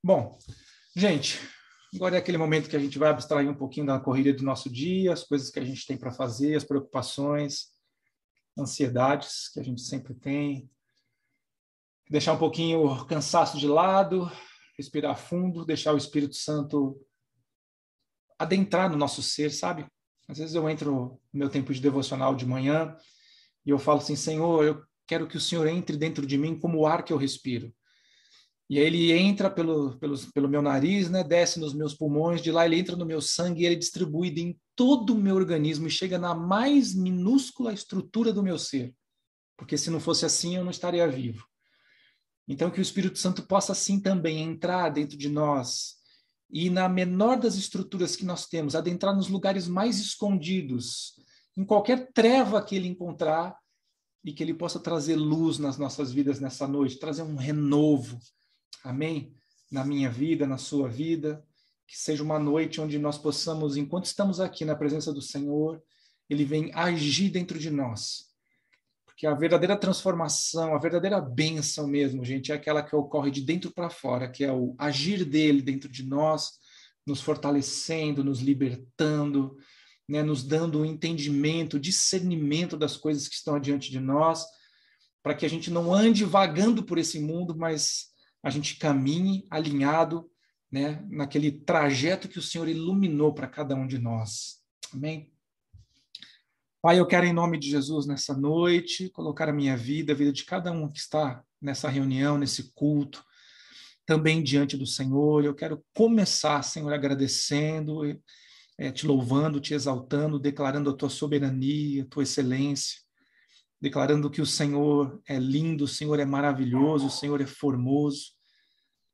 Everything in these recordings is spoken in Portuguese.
Bom, gente, agora é aquele momento que a gente vai abstrair um pouquinho da corrida do nosso dia, as coisas que a gente tem para fazer, as preocupações, ansiedades que a gente sempre tem. Deixar um pouquinho o cansaço de lado, respirar fundo, deixar o Espírito Santo adentrar no nosso ser, sabe? Às vezes eu entro no meu tempo de devocional de manhã e eu falo assim, Senhor, eu quero que o Senhor entre dentro de mim como o ar que eu respiro. E aí ele entra pelo meu nariz, né, desce nos meus pulmões, de lá ele entra no meu sangue e ele é distribuído em todo o meu organismo e chega na mais minúscula estrutura do meu ser. Porque se não fosse assim, eu não estaria vivo. Então, que o Espírito Santo possa assim também entrar dentro de nós e na menor das estruturas que nós temos, adentrar nos lugares mais escondidos, em qualquer treva que ele encontrar, e que ele possa trazer luz nas nossas vidas nessa noite, trazer um renovo. Amém? Na minha vida, na sua vida, que seja uma noite onde nós possamos, enquanto estamos aqui na presença do Senhor, ele vem agir dentro de nós. Porque a verdadeira transformação, a verdadeira bênção mesmo, gente, é aquela que ocorre de dentro para fora, que é o agir dele dentro de nós, nos fortalecendo, nos libertando, né, nos dando um entendimento, discernimento das coisas que estão adiante de nós, para que a gente não ande vagando por esse mundo, mas a gente caminhe alinhado, né, naquele trajeto que o Senhor iluminou para cada um de nós. Amém? Pai, eu quero, em nome de Jesus, nessa noite, colocar a minha vida, a vida de cada um que está nessa reunião, nesse culto, também diante do Senhor. Eu quero começar, Senhor, agradecendo, te louvando, te exaltando, declarando a tua soberania, a tua excelência, declarando que o Senhor é lindo, o Senhor é maravilhoso, o Senhor é formoso,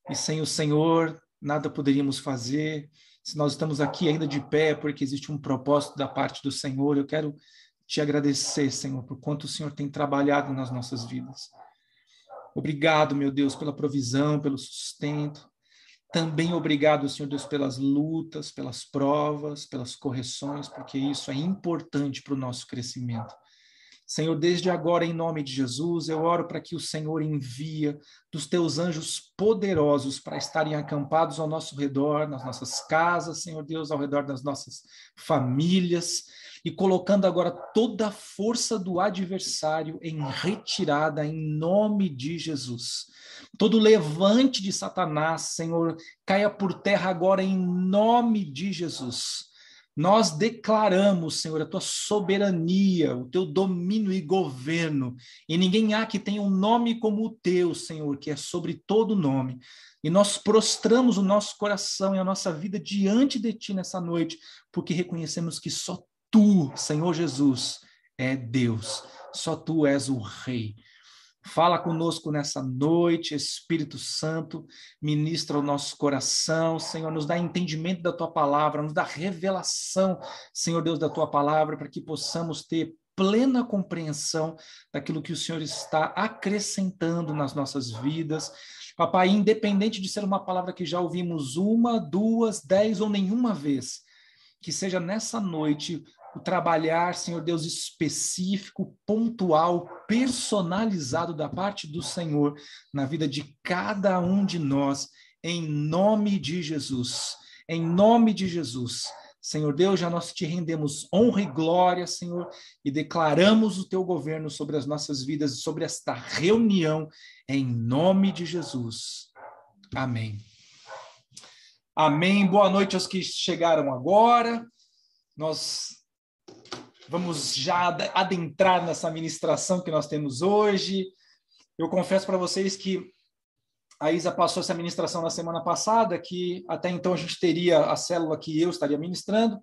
e sem o Senhor nada poderíamos fazer. Se nós estamos aqui ainda de pé, é porque existe um propósito da parte do Senhor. Eu quero te agradecer, Senhor, por quanto o Senhor tem trabalhado nas nossas vidas. Obrigado, meu Deus, pela provisão, pelo sustento. Também obrigado, Senhor Deus, pelas lutas, pelas provas, pelas correções, porque isso é importante para o nosso crescimento. Senhor, desde agora, em nome de Jesus, eu oro para que o Senhor envia dos teus anjos poderosos para estarem acampados ao nosso redor, nas nossas casas, Senhor Deus, ao redor das nossas famílias, e colocando agora toda a força do adversário em retirada, em nome de Jesus. Todo levante de Satanás, Senhor, caia por terra agora, em nome de Jesus. Nós declaramos, Senhor, a tua soberania, o teu domínio e governo, e ninguém há que tenha um nome como o teu, Senhor, que é sobre todo nome. E nós prostramos o nosso coração e a nossa vida diante de ti nessa noite, porque reconhecemos que só tu, Senhor Jesus, é Deus, só tu és o Rei. Fala conosco nessa noite, Espírito Santo, ministra o nosso coração, Senhor, nos dá entendimento da tua palavra, nos dá revelação, Senhor Deus, da tua palavra, para que possamos ter plena compreensão daquilo que o Senhor está acrescentando nas nossas vidas. Papai, independente de ser uma palavra que já ouvimos uma, duas, 10 ou nenhuma vez, que seja nessa noite o trabalhar, Senhor Deus, específico, pontual, personalizado da parte do Senhor na vida de cada um de nós, em nome de Jesus. Em nome de Jesus. Senhor Deus, já nós te rendemos honra e glória, Senhor, e declaramos o teu governo sobre as nossas vidas e sobre esta reunião, em nome de Jesus. Amém. Amém. Boa noite aos que chegaram agora. Nós vamos já adentrar nessa ministração que nós temos hoje. Eu confesso para vocês que a Isa passou essa ministração na semana passada, que até então a gente teria a célula que eu estaria ministrando,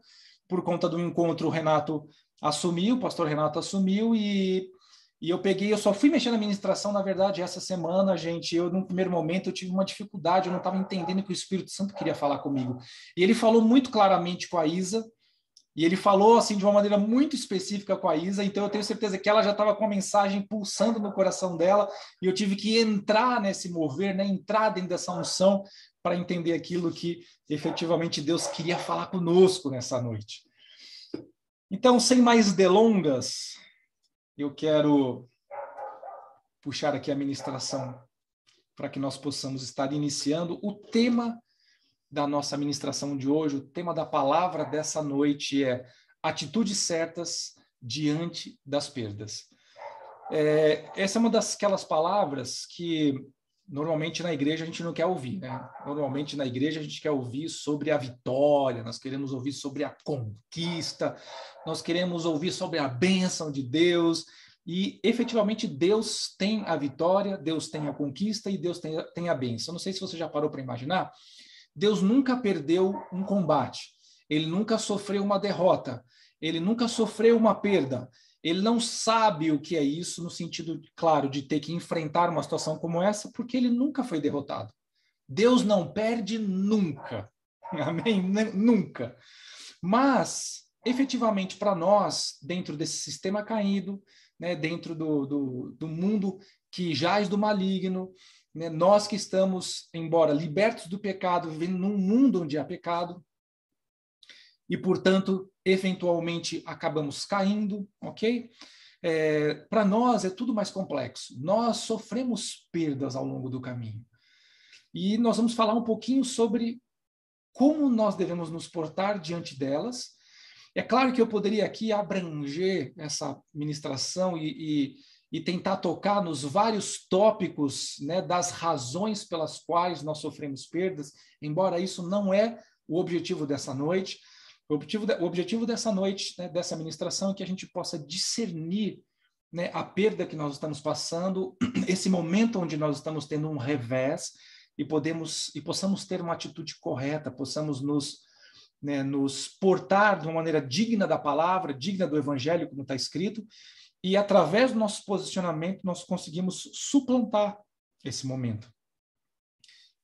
por conta do encontro o Renato assumiu, o pastor Renato assumiu, e eu só fui mexer na ministração, na verdade, essa semana, gente, no primeiro momento, eu tive uma dificuldade, eu não estava entendendo o que o Espírito Santo queria falar comigo. E ele falou muito claramente com a Isa, e ele falou assim de uma maneira muito específica com a Isa, então eu tenho certeza que ela já estava com a mensagem pulsando no coração dela, e eu tive que entrar nesse mover, né, entrar dentro dessa unção para entender aquilo que efetivamente Deus queria falar conosco nessa noite. Então, sem mais delongas, eu quero puxar aqui a ministração para que nós possamos estar iniciando o tema da nossa ministração de hoje. O tema da palavra dessa noite é atitudes certas diante das perdas. Essa é uma daquelas palavras que normalmente na igreja a gente não quer ouvir, né? Normalmente na igreja a gente quer ouvir sobre a vitória, nós queremos ouvir sobre a conquista, nós queremos ouvir sobre a bênção de Deus, e efetivamente Deus tem a vitória, Deus tem a conquista e Deus tem a bênção. Não sei se você já parou para imaginar, Deus nunca perdeu um combate, ele nunca sofreu uma derrota, ele nunca sofreu uma perda. Ele não sabe o que é isso, no sentido, claro, de ter que enfrentar uma situação como essa, porque ele nunca foi derrotado. Deus não perde nunca. Amém? Nunca. Mas, efetivamente, para nós, dentro desse sistema caído, né, dentro do mundo que jaz do maligno, né, nós que estamos, embora libertos do pecado, vivendo num mundo onde há pecado, e, portanto, eventualmente acabamos caindo, ok? Para nós é tudo mais complexo. Nós sofremos perdas ao longo do caminho. E nós vamos falar um pouquinho sobre como nós devemos nos portar diante delas. É claro que eu poderia aqui abranger essa ministração e tentar tocar nos vários tópicos, né, das razões pelas quais nós sofremos perdas, embora isso não é o objetivo dessa noite. O objetivo dessa noite, né, dessa ministração, é que a gente possa discernir, né, a perda que nós estamos passando, esse momento onde nós estamos tendo um revés, e possamos ter uma atitude correta, possamos nos portar de uma maneira digna da palavra, digna do evangelho, como está escrito, e através do nosso posicionamento nós conseguimos suplantar esse momento.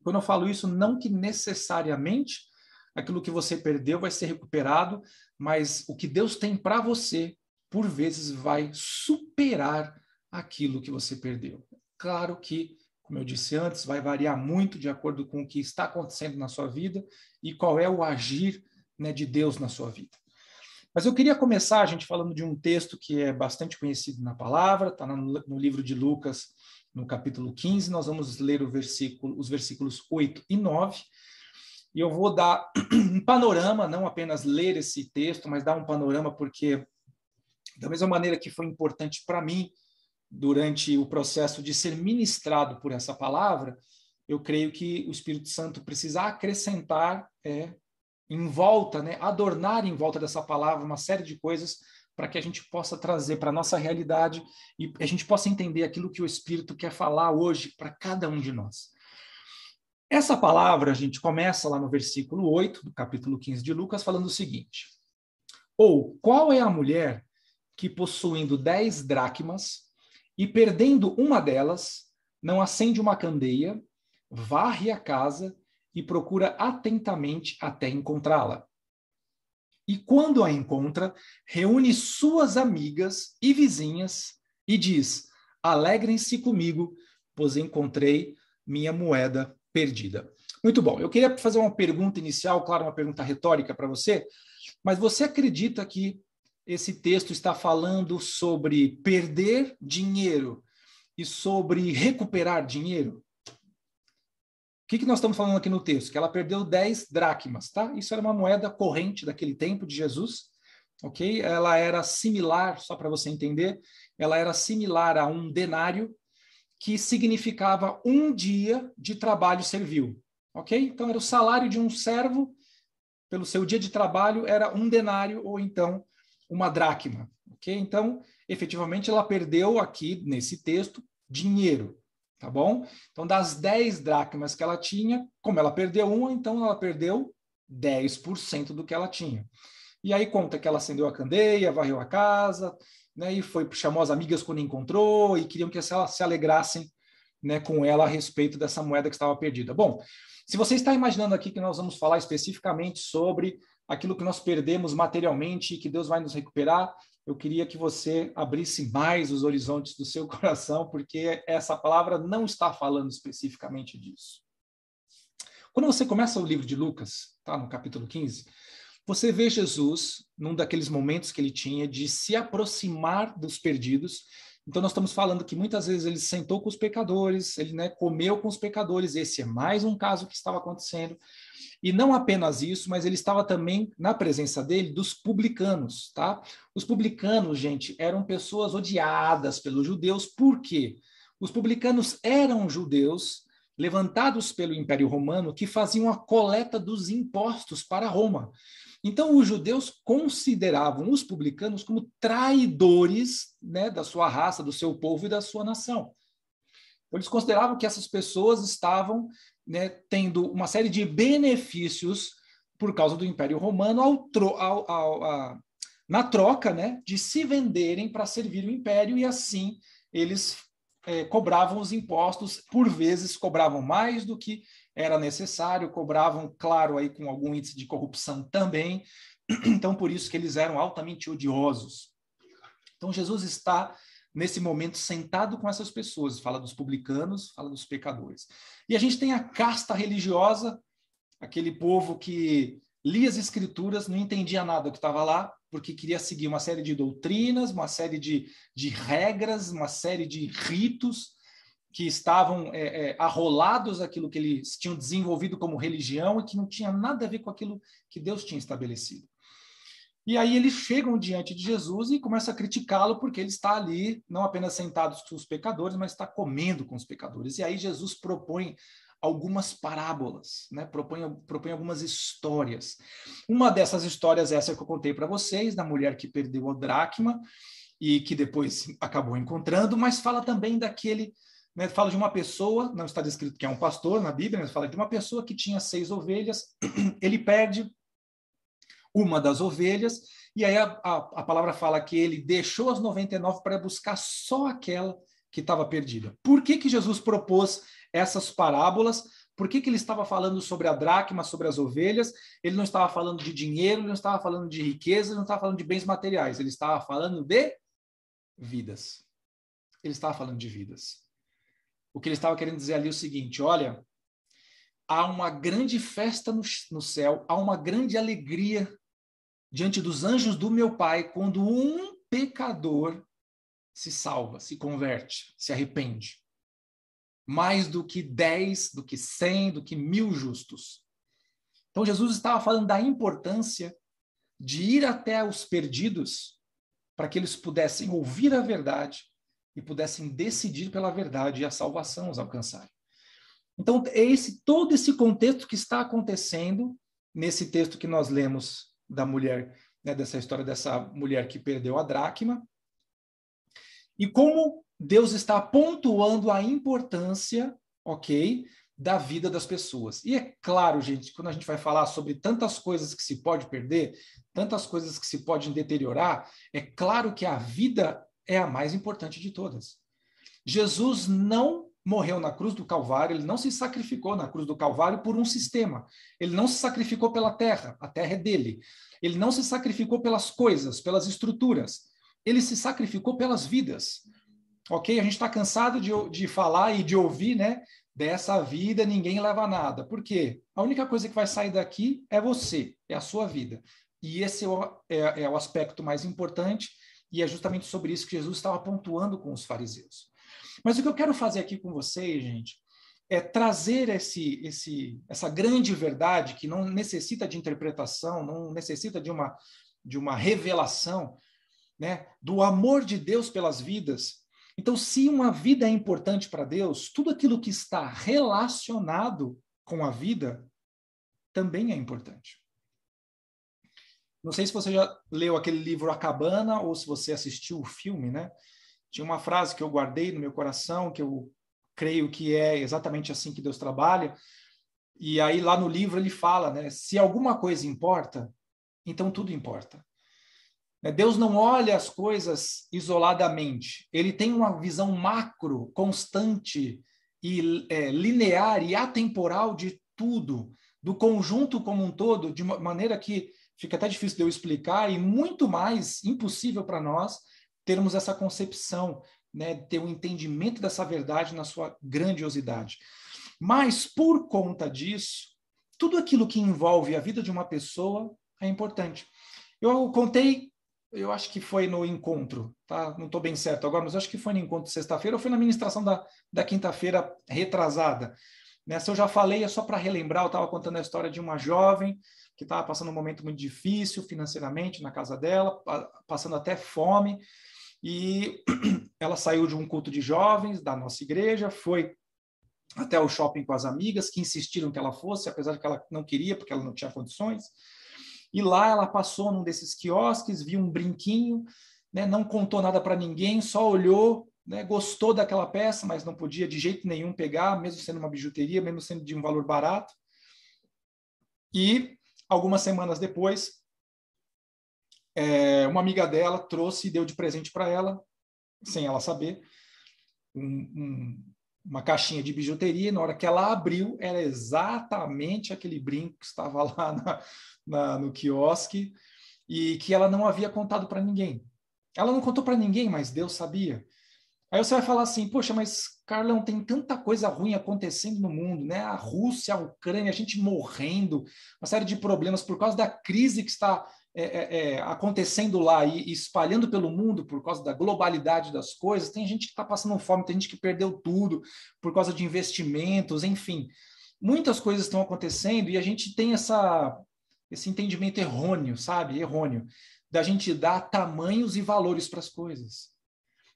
Quando eu falo isso, não que necessariamente aquilo que você perdeu vai ser recuperado, mas o que Deus tem para você, por vezes, vai superar aquilo que você perdeu. Claro que, como eu disse antes, vai variar muito de acordo com o que está acontecendo na sua vida e qual é o agir, né, de Deus na sua vida. Mas eu queria começar, gente, falando de um texto que é bastante conhecido na palavra, está no livro de Lucas, no capítulo 15, nós vamos ler os versículos 8 e 9, e eu vou dar um panorama, não apenas ler esse texto, mas dar um panorama, porque da mesma maneira que foi importante para mim, durante o processo de ser ministrado por essa palavra, eu creio que o Espírito Santo precisa acrescentar em volta, né, adornar em volta dessa palavra uma série de coisas para que a gente possa trazer para a nossa realidade e a gente possa entender aquilo que o Espírito quer falar hoje para cada um de nós. Essa palavra, a gente começa lá no versículo 8, do capítulo 15 de Lucas, falando o seguinte: ou, qual é a mulher que, possuindo 10 dracmas e perdendo uma delas, não acende uma candeia, varre a casa e procura atentamente até encontrá-la? E quando a encontra, reúne suas amigas e vizinhas e diz: alegrem-se comigo, pois encontrei minha moeda perdida. Muito bom. Eu queria fazer uma pergunta inicial, claro, uma pergunta retórica para você, mas você acredita que esse texto está falando sobre perder dinheiro e sobre recuperar dinheiro? O que nós estamos falando aqui no texto? Que ela perdeu 10 dracmas, tá? Isso era uma moeda corrente daquele tempo de Jesus, ok? Ela era similar, só para você entender, ela era similar a um denário, que significava um dia de trabalho servil, ok? Então, era o salário de um servo, pelo seu dia de trabalho, era um denário ou então uma dracma, ok? Então, efetivamente, ela perdeu aqui, nesse texto, dinheiro, tá bom? Então, das 10 dracmas que ela tinha, como ela perdeu uma, então ela perdeu 10% do que ela tinha. E aí conta que ela acendeu a candeia, varreu a casa, né, e chamou as amigas quando encontrou e queriam que elas se alegrassem, né, com ela a respeito dessa moeda que estava perdida. Bom, se você está imaginando aqui que nós vamos falar especificamente sobre aquilo que nós perdemos materialmente e que Deus vai nos recuperar, eu queria que você abrisse mais os horizontes do seu coração, porque essa palavra não está falando especificamente disso. Quando você começa o livro de Lucas, tá, no capítulo 15, você vê Jesus, num daqueles momentos que ele tinha de se aproximar dos perdidos, Então, nós estamos falando que muitas vezes ele sentou com os pecadores, ele, né, comeu com os pecadores. Esse é mais um caso que estava acontecendo. E não apenas isso, mas ele estava também na presença dele dos publicanos, tá? Os publicanos, gente, eram pessoas odiadas pelos judeus. Por quê? Os publicanos eram judeus levantados pelo Império Romano que faziam a coleta dos impostos para Roma. Então, os judeus consideravam os publicanos como traidores, né, da sua raça, do seu povo e da sua nação. Então, eles consideravam que essas pessoas estavam, né, tendo uma série de benefícios por causa do Império Romano na troca, né, de se venderem para servir o Império, e assim eles cobravam os impostos, por vezes cobravam mais do que era necessário, cobravam, claro, aí com algum índice de corrupção também. Então, por isso que eles eram altamente odiosos. Então, Jesus está nesse momento sentado com essas pessoas, fala dos publicanos, fala dos pecadores. E a gente tem a casta religiosa, aquele povo que lia as escrituras, não entendia nada do que estava lá, porque queria seguir uma série de doutrinas, uma série de regras, uma série de ritos que estavam arrolados àquilo que eles tinham desenvolvido como religião e que não tinha nada a ver com aquilo que Deus tinha estabelecido. E aí eles chegam diante de Jesus e começam a criticá-lo porque ele está ali, não apenas sentado com os pecadores, mas está comendo com os pecadores. E aí Jesus propõe algumas parábolas, né? propõe algumas histórias. Uma dessas histórias é essa que eu contei para vocês, da mulher que perdeu a dracma e que depois acabou encontrando, mas fala também daquele, né? Fala de uma pessoa, não está descrito que é um pastor na Bíblia, mas fala de uma pessoa que tinha 6 ovelhas, ele perde uma das ovelhas, e aí a palavra fala que ele deixou as 99 para buscar só aquela que estava perdida. Por que Jesus propôs essas parábolas? Por que ele estava falando sobre a dracma, sobre as ovelhas? Ele não estava falando de dinheiro, ele não estava falando de riqueza, ele não estava falando de bens materiais, ele estava falando de vidas. Ele estava falando de vidas. O que ele estava querendo dizer ali é o seguinte: olha, há uma grande festa no céu, há uma grande alegria diante dos anjos do meu Pai quando um pecador se salva, se converte, se arrepende. Mais do que 10, do que 100, do que 1000 justos. Então Jesus estava falando da importância de ir até os perdidos para que eles pudessem ouvir a verdade e pudessem decidir pela verdade e a salvação os alcançar. Então, é todo esse contexto que está acontecendo nesse texto que nós lemos da mulher, né, dessa história dessa mulher que perdeu a dracma, e como Deus está pontuando a importância, ok, da vida das pessoas. E é claro, gente, quando a gente vai falar sobre tantas coisas que se pode perder, tantas coisas que se podem deteriorar, é claro que a vida é a mais importante de todas. Jesus não morreu na cruz do Calvário, ele não se sacrificou na cruz do Calvário por um sistema. Ele não se sacrificou pela terra, a terra é dele. Ele não se sacrificou pelas coisas, pelas estruturas. Ele se sacrificou pelas vidas. Ok? A gente está cansado de falar e de ouvir, né? Dessa vida ninguém leva nada. Por quê? A única coisa que vai sair daqui é você, é a sua vida. E esse é o aspecto mais importante, e é justamente sobre isso que Jesus estava pontuando com os fariseus. Mas o que eu quero fazer aqui com vocês, gente, é trazer essa grande verdade que não necessita de interpretação, não necessita de uma revelação, né, do amor de Deus pelas vidas. Então, se uma vida é importante para Deus, tudo aquilo que está relacionado com a vida também é importante. Não sei se você já leu aquele livro A Cabana ou se você assistiu o filme, né? Tinha uma frase que eu guardei no meu coração, que eu creio que é exatamente assim que Deus trabalha. E aí lá no livro ele fala, né? Se alguma coisa importa, então tudo importa. Deus não olha as coisas isoladamente. Ele tem uma visão macro, constante e linear e atemporal de tudo, do conjunto como um todo, de uma maneira que fica até difícil de eu explicar e muito mais impossível para nós termos essa concepção, né, ter um entendimento dessa verdade na sua grandiosidade. Mas, por conta disso, tudo aquilo que envolve a vida de uma pessoa é importante. Eu contei eu acho que foi no encontro, tá? Não estou bem certo agora, mas acho que foi no encontro sexta-feira ou foi na ministração da quinta-feira retrasada. Nessa eu já falei, é só para relembrar, eu estava contando a história de uma jovem que estava passando um momento muito difícil financeiramente na casa dela, passando até fome, e ela saiu de um culto de jovens da nossa igreja, foi até o shopping com as amigas, que insistiram que ela fosse, apesar de que ela não queria, porque ela não tinha condições. E lá ela passou num desses quiosques, viu um brinquinho, né, não contou nada para ninguém, só olhou, né, gostou daquela peça, mas não podia de jeito nenhum pegar, mesmo sendo uma bijuteria, mesmo sendo de um valor barato. E algumas semanas depois, uma amiga dela trouxe e deu de presente para ela, sem ela saber, uma caixinha de bijuteria. Na hora que ela abriu, era exatamente aquele brinco que estava lá no quiosque e que ela não havia contado para ninguém. Ela não contou para ninguém, mas Deus sabia. Aí você vai falar assim, poxa, mas Carlão, tem tanta coisa ruim acontecendo no mundo, né? A Rússia, a Ucrânia, a gente morrendo, uma série de problemas por causa da crise que está acontecendo lá e espalhando pelo mundo por causa da globalidade das coisas. Tem gente que está passando fome, tem gente que perdeu tudo por causa de investimentos, enfim. Muitas coisas estão acontecendo e a gente tem esse entendimento errôneo, sabe? Errôneo, da gente dar tamanhos e valores para as coisas.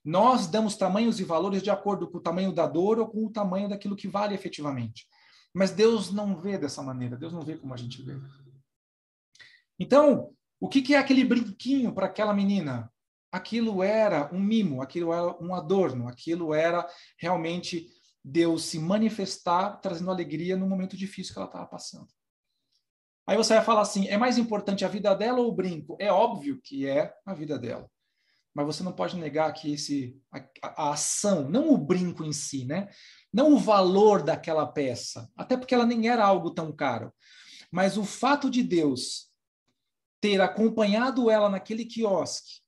Nós damos tamanhos e valores de acordo com o tamanho da dor ou com o tamanho daquilo que vale efetivamente. Mas Deus não vê dessa maneira, Deus não vê como a gente vê. Então, o que é aquele brinquinho para aquela menina? Aquilo era um mimo, aquilo era um adorno, aquilo era realmente Deus se manifestar, trazendo alegria no momento difícil que ela estava passando. Aí você vai falar assim, é mais importante a vida dela ou o brinco? É óbvio que é a vida dela. Mas você não pode negar que a ação, não o brinco em si, né? Não o valor daquela peça, até porque ela nem era algo tão caro, mas o fato de Deus ter acompanhado ela naquele quiosque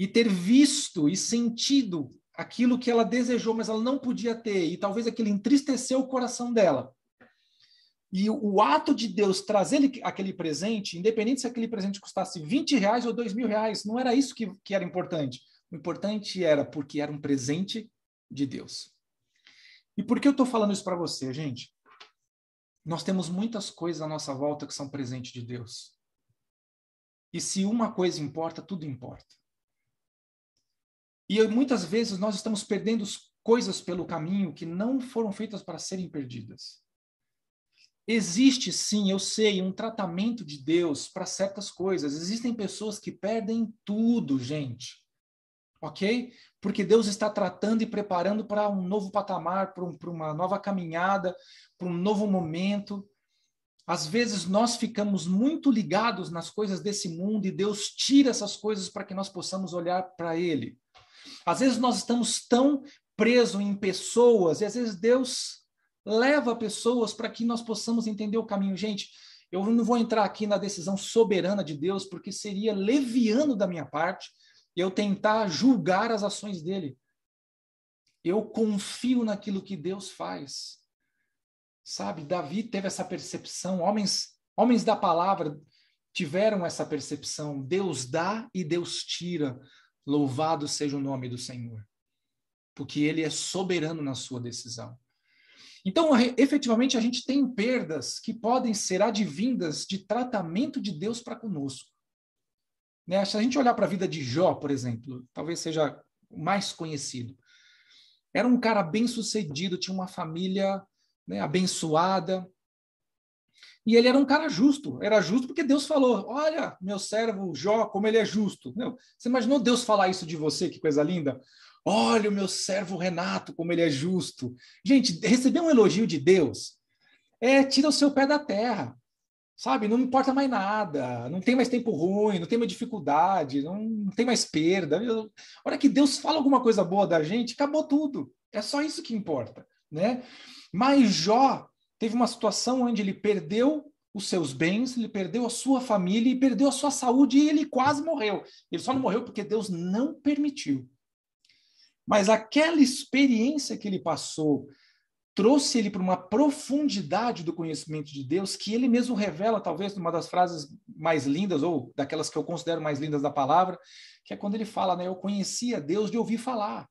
e ter visto e sentido aquilo que ela desejou, mas ela não podia ter, e talvez aquilo entristeceu o coração dela. E o ato de Deus trazer aquele presente, independente se aquele presente custasse R$20 ou R$2.000, não era isso que era importante. O importante era porque era um presente de Deus. E por que eu estou falando isso para você, gente? Nós temos muitas coisas à nossa volta que são presente de Deus. E se uma coisa importa, tudo importa. E muitas vezes nós estamos perdendo coisas pelo caminho que não foram feitas para serem perdidas. Existe, sim, eu sei, um tratamento de Deus para certas coisas. Existem pessoas que perdem tudo, gente. Ok? Porque Deus está tratando e preparando para um novo patamar, para uma nova caminhada, para um novo momento. Às vezes nós ficamos muito ligados nas coisas desse mundo e Deus tira essas coisas para que nós possamos olhar para Ele. Às vezes nós estamos tão presos em pessoas e às vezes Deus leva pessoas para que nós possamos entender o caminho. Gente, eu não vou entrar aqui na decisão soberana de Deus, porque seria leviano da minha parte eu tentar julgar as ações dele. Eu confio naquilo que Deus faz. Sabe, Davi teve essa percepção, homens da palavra tiveram essa percepção. Deus dá e Deus tira. Louvado seja o nome do Senhor. Porque ele é soberano na sua decisão. Então, efetivamente, a gente tem perdas que podem ser advindas de tratamento de Deus para conosco. Né? Se a gente olhar para a vida de Jó, por exemplo, talvez seja o mais conhecido. Era um cara bem-sucedido, tinha uma família, né, abençoada. E ele era um cara justo. Era justo porque Deus falou, olha, meu servo Jó, como ele é justo. Meu, você imaginou Deus falar isso de você? Que coisa linda. Olha o meu servo Renato, como ele é justo. Gente, receber um elogio de Deus tira o seu pé da terra. Sabe? Não importa mais nada. Não tem mais tempo ruim, não tem mais dificuldade, não tem mais perda. A hora que Deus fala alguma coisa boa da gente, acabou tudo. É só isso que importa, né? Mas Jó teve uma situação onde ele perdeu os seus bens, ele perdeu a sua família e perdeu a sua saúde e ele quase morreu. Ele só não morreu porque Deus não permitiu. Mas aquela experiência que ele passou, trouxe ele para uma profundidade do conhecimento de Deus que ele mesmo revela, talvez, numa das frases mais lindas, ou daquelas que eu considero mais lindas da palavra, que é quando ele fala, né, eu conhecia Deus de ouvir falar.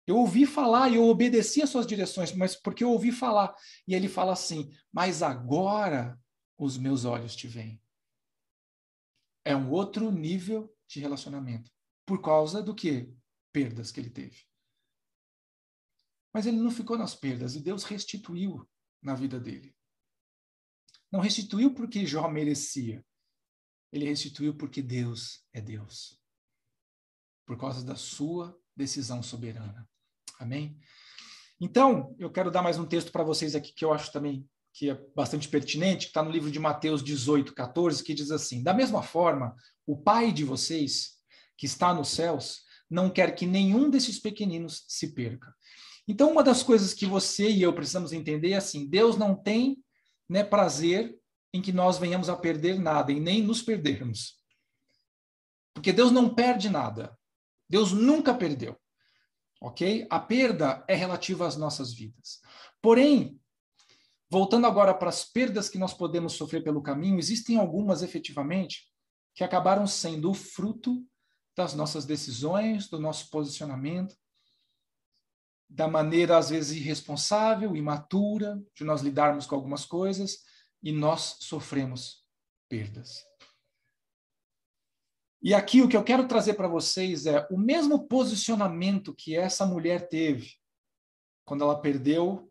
Eu ouvi falar e eu obedeci às suas direções, mas porque eu ouvi falar. E ele fala assim, mas agora os meus olhos te veem. É um outro nível de relacionamento. Por causa do quê? Perdas que ele teve. Mas ele não ficou nas perdas, e Deus restituiu na vida dele. Não restituiu porque Jó merecia. Ele restituiu porque Deus é Deus. Por causa da sua decisão soberana. Amém? Então, eu quero dar mais um texto para vocês aqui que eu acho também que é bastante pertinente, que está no livro de Mateus 18, 14, que diz assim, da mesma forma, o Pai de vocês, que está nos céus, não quer que nenhum desses pequeninos se perca. Então, uma das coisas que você e eu precisamos entender é assim, Deus não tem, né, prazer em que nós venhamos a perder nada, e nem nos perdermos. Porque Deus não perde nada. Deus nunca perdeu. Ok? A perda é relativa às nossas vidas. Porém, voltando agora para as perdas que nós podemos sofrer pelo caminho, existem algumas, efetivamente, que acabaram sendo o fruto das nossas decisões, do nosso posicionamento, da maneira, às vezes, irresponsável, imatura, de nós lidarmos com algumas coisas, e nós sofremos perdas. E aqui o que eu quero trazer para vocês é o mesmo posicionamento que essa mulher teve quando ela perdeu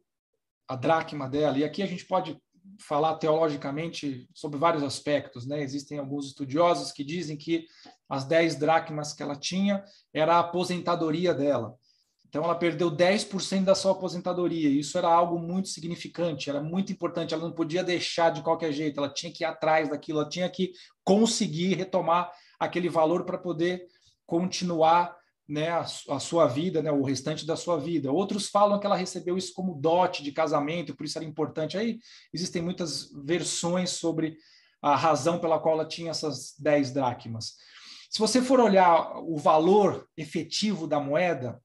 a dracma dela. E aqui a gente pode falar teologicamente sobre vários aspectos, né? Existem alguns estudiosos que dizem que as 10 dracmas que ela tinha era a aposentadoria dela. Então ela perdeu 10% da sua aposentadoria. Isso era algo muito significante, era muito importante. Ela não podia deixar de qualquer jeito, ela tinha que ir atrás daquilo, ela tinha que conseguir retomar aquele valor para poder continuar, né, a sua vida, né, o restante da sua vida. Outros falam que ela recebeu isso como dote de casamento, por isso era importante. Aí existem muitas versões sobre a razão pela qual ela tinha essas 10 dracmas. Se você for olhar o valor efetivo da moeda,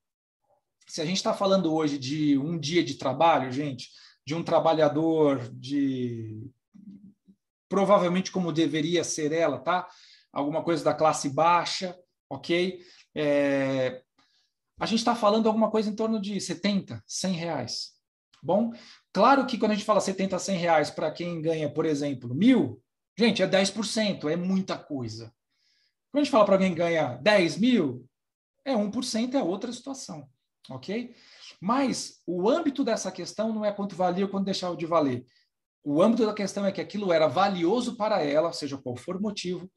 se a gente está falando hoje de um dia de trabalho, gente, de um trabalhador provavelmente como deveria ser ela, tá? Alguma coisa da classe baixa, ok? A gente está falando alguma coisa em torno de 70, 100 reais. Bom, claro que quando a gente fala 70, 100 reais para quem ganha, por exemplo, 1.000, gente, é 10%, é muita coisa. Quando a gente fala para alguém que ganha 10 mil, é 1%, é outra situação, ok? Mas o âmbito dessa questão não é quanto valia ou quanto deixava de valer. O âmbito da questão é que aquilo era valioso para ela, seja qual for o motivo,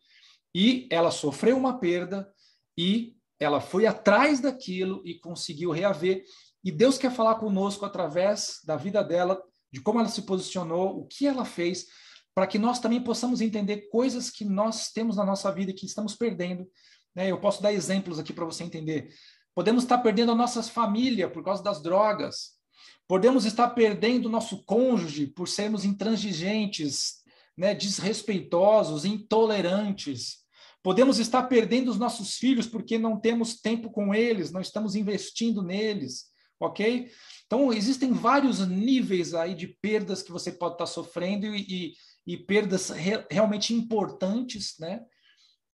e ela sofreu uma perda e ela foi atrás daquilo e conseguiu reaver. E Deus quer falar conosco através da vida dela, de como ela se posicionou, o que ela fez, para que nós também possamos entender coisas que nós temos na nossa vida e que estamos perdendo. Eu posso dar exemplos aqui para você entender. Podemos estar perdendo a nossa família por causa das drogas. Podemos estar perdendo o nosso cônjuge por sermos intransigentes, né, desrespeitosos, intolerantes. Podemos estar perdendo os nossos filhos porque não temos tempo com eles, não estamos investindo neles, ok? Então, existem vários níveis aí de perdas que você pode estar sofrendo e perdas realmente importantes, né,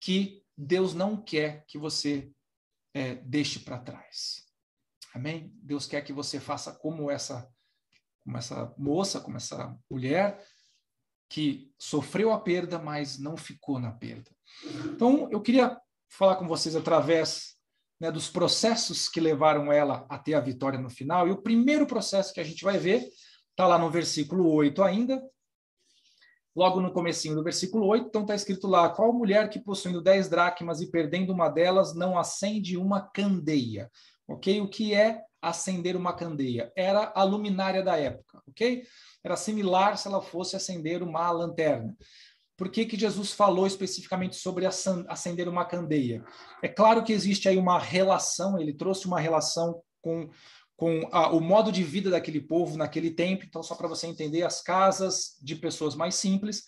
que Deus não quer que você deixe para trás. Amém? Deus quer que você faça como essa moça, como essa mulher, que sofreu a perda, mas não ficou na perda. Então, eu queria falar com vocês através, né, dos processos que levaram ela a ter a vitória no final. E o primeiro processo que a gente vai ver está lá no versículo 8 ainda, logo no comecinho do versículo 8, então está escrito lá, qual mulher que possuindo 10 dracmas e perdendo uma delas não acende uma candeia? Ok? O que é acender uma candeia? Era a luminária da época, ok? Era similar se ela fosse acender uma lanterna. Por que Jesus falou especificamente sobre acender uma candeia? É claro que existe aí uma relação, ele trouxe uma relação com o modo de vida daquele povo naquele tempo. Então, só para você entender, as casas de pessoas mais simples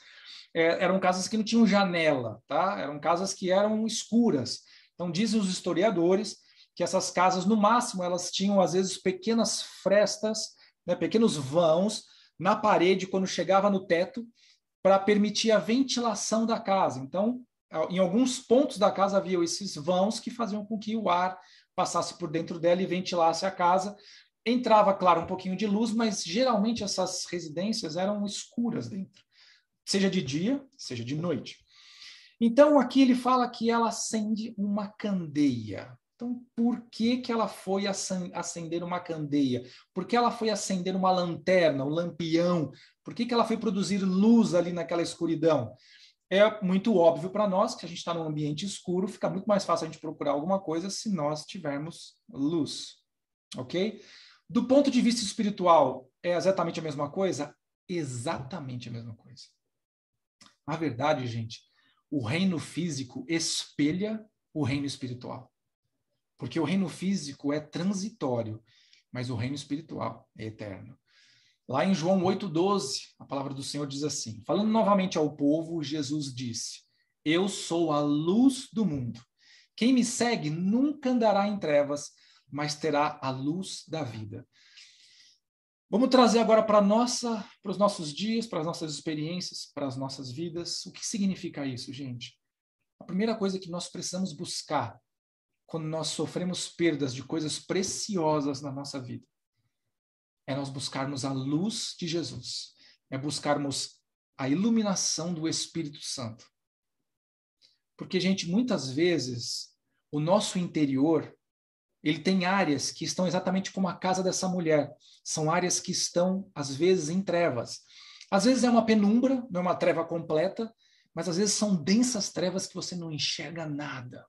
eram casas que não tinham janela, tá? Eram casas que eram escuras. Então, dizem os historiadores que essas casas, no máximo, elas tinham, às vezes, pequenas frestas né, pequenos vãos na parede quando chegava no teto para permitir a ventilação da casa. Então, em alguns pontos da casa havia esses vãos que faziam com que o ar passasse por dentro dela e ventilasse a casa. Entrava, claro, um pouquinho de luz, mas geralmente essas residências eram escuras dentro, seja de dia, seja de noite. Então, aqui ele fala que ela acende uma candeia. Então, por que que ela foi acender uma candeia? Por que ela foi acender uma lanterna, um lampião? Por que que ela foi produzir luz ali naquela escuridão? É muito óbvio para nós que a gente está num ambiente escuro, fica muito mais fácil a gente procurar alguma coisa se nós tivermos luz, ok? Do ponto de vista espiritual, é exatamente a mesma coisa? Exatamente a mesma coisa. Na verdade, gente, o reino físico espelha o reino espiritual. Porque o reino físico é transitório, mas o reino espiritual é eterno. Lá em João 8,12, a palavra do Senhor diz assim, falando novamente ao povo, Jesus disse, eu sou a luz do mundo. Quem me segue nunca andará em trevas, mas terá a luz da vida. Vamos trazer agora para os nossos dias, para as nossas experiências, para as nossas vidas. O que significa isso, gente? A primeira coisa que nós precisamos buscar quando nós sofremos perdas de coisas preciosas na nossa vida é nós buscarmos a luz de Jesus, é buscarmos a iluminação do Espírito Santo. Porque, gente, muitas vezes o nosso interior ele tem áreas que estão exatamente como a casa dessa mulher. São áreas que estão, às vezes, em trevas. Às vezes é uma penumbra, não é uma treva completa, mas às vezes são densas trevas que você não enxerga nada.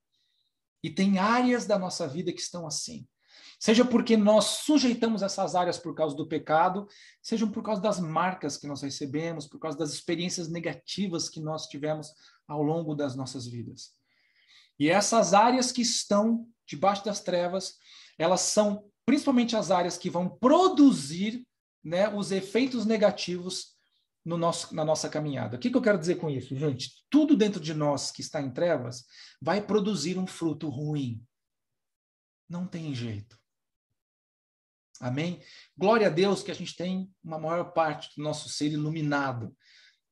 E tem áreas da nossa vida que estão assim. Seja porque nós sujeitamos essas áreas por causa do pecado, seja por causa das marcas que nós recebemos, por causa das experiências negativas que nós tivemos ao longo das nossas vidas. E essas áreas que estão debaixo das trevas, elas são principalmente as áreas que vão produzir, né, os efeitos negativos na nossa caminhada. O que eu quero dizer com isso, gente? Tudo dentro de nós que está em trevas vai produzir um fruto ruim. Não tem jeito. Amém? Glória a Deus que a gente tem uma maior parte do nosso ser iluminado.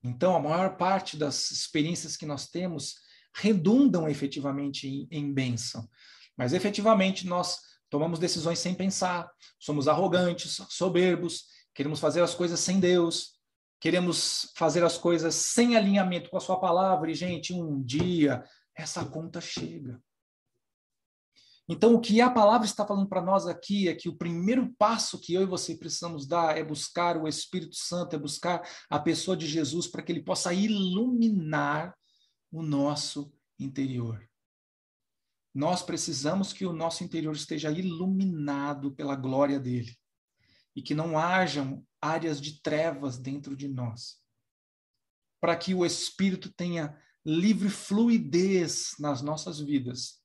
Então, a maior parte das experiências que nós temos redundam efetivamente em bênção. Mas, efetivamente, nós tomamos decisões sem pensar, somos arrogantes, soberbos, queremos fazer as coisas sem Deus, queremos fazer as coisas sem alinhamento com a sua palavra, e, gente, um dia essa conta chega. Então, o que a palavra está falando para nós aqui é que o primeiro passo que eu e você precisamos dar é buscar o Espírito Santo, é buscar a pessoa de Jesus para que ele possa iluminar o nosso interior. Nós precisamos que o nosso interior esteja iluminado pela glória dele e que não hajam áreas de trevas dentro de nós, para que o Espírito tenha livre fluidez nas nossas vidas.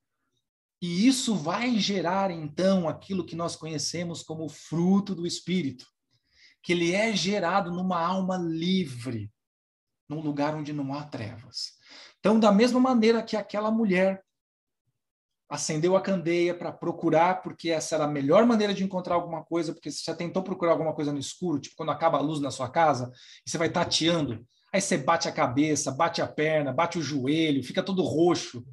E isso vai gerar, então, aquilo que nós conhecemos como fruto do Espírito, que ele é gerado numa alma livre, num lugar onde não há trevas. Então, da mesma maneira que aquela mulher acendeu a candeia para procurar, porque essa era a melhor maneira de encontrar alguma coisa, porque você já tentou procurar alguma coisa no escuro, tipo quando acaba a luz na sua casa, e você vai tateando, aí você bate a cabeça, bate a perna, bate o joelho, fica todo roxo.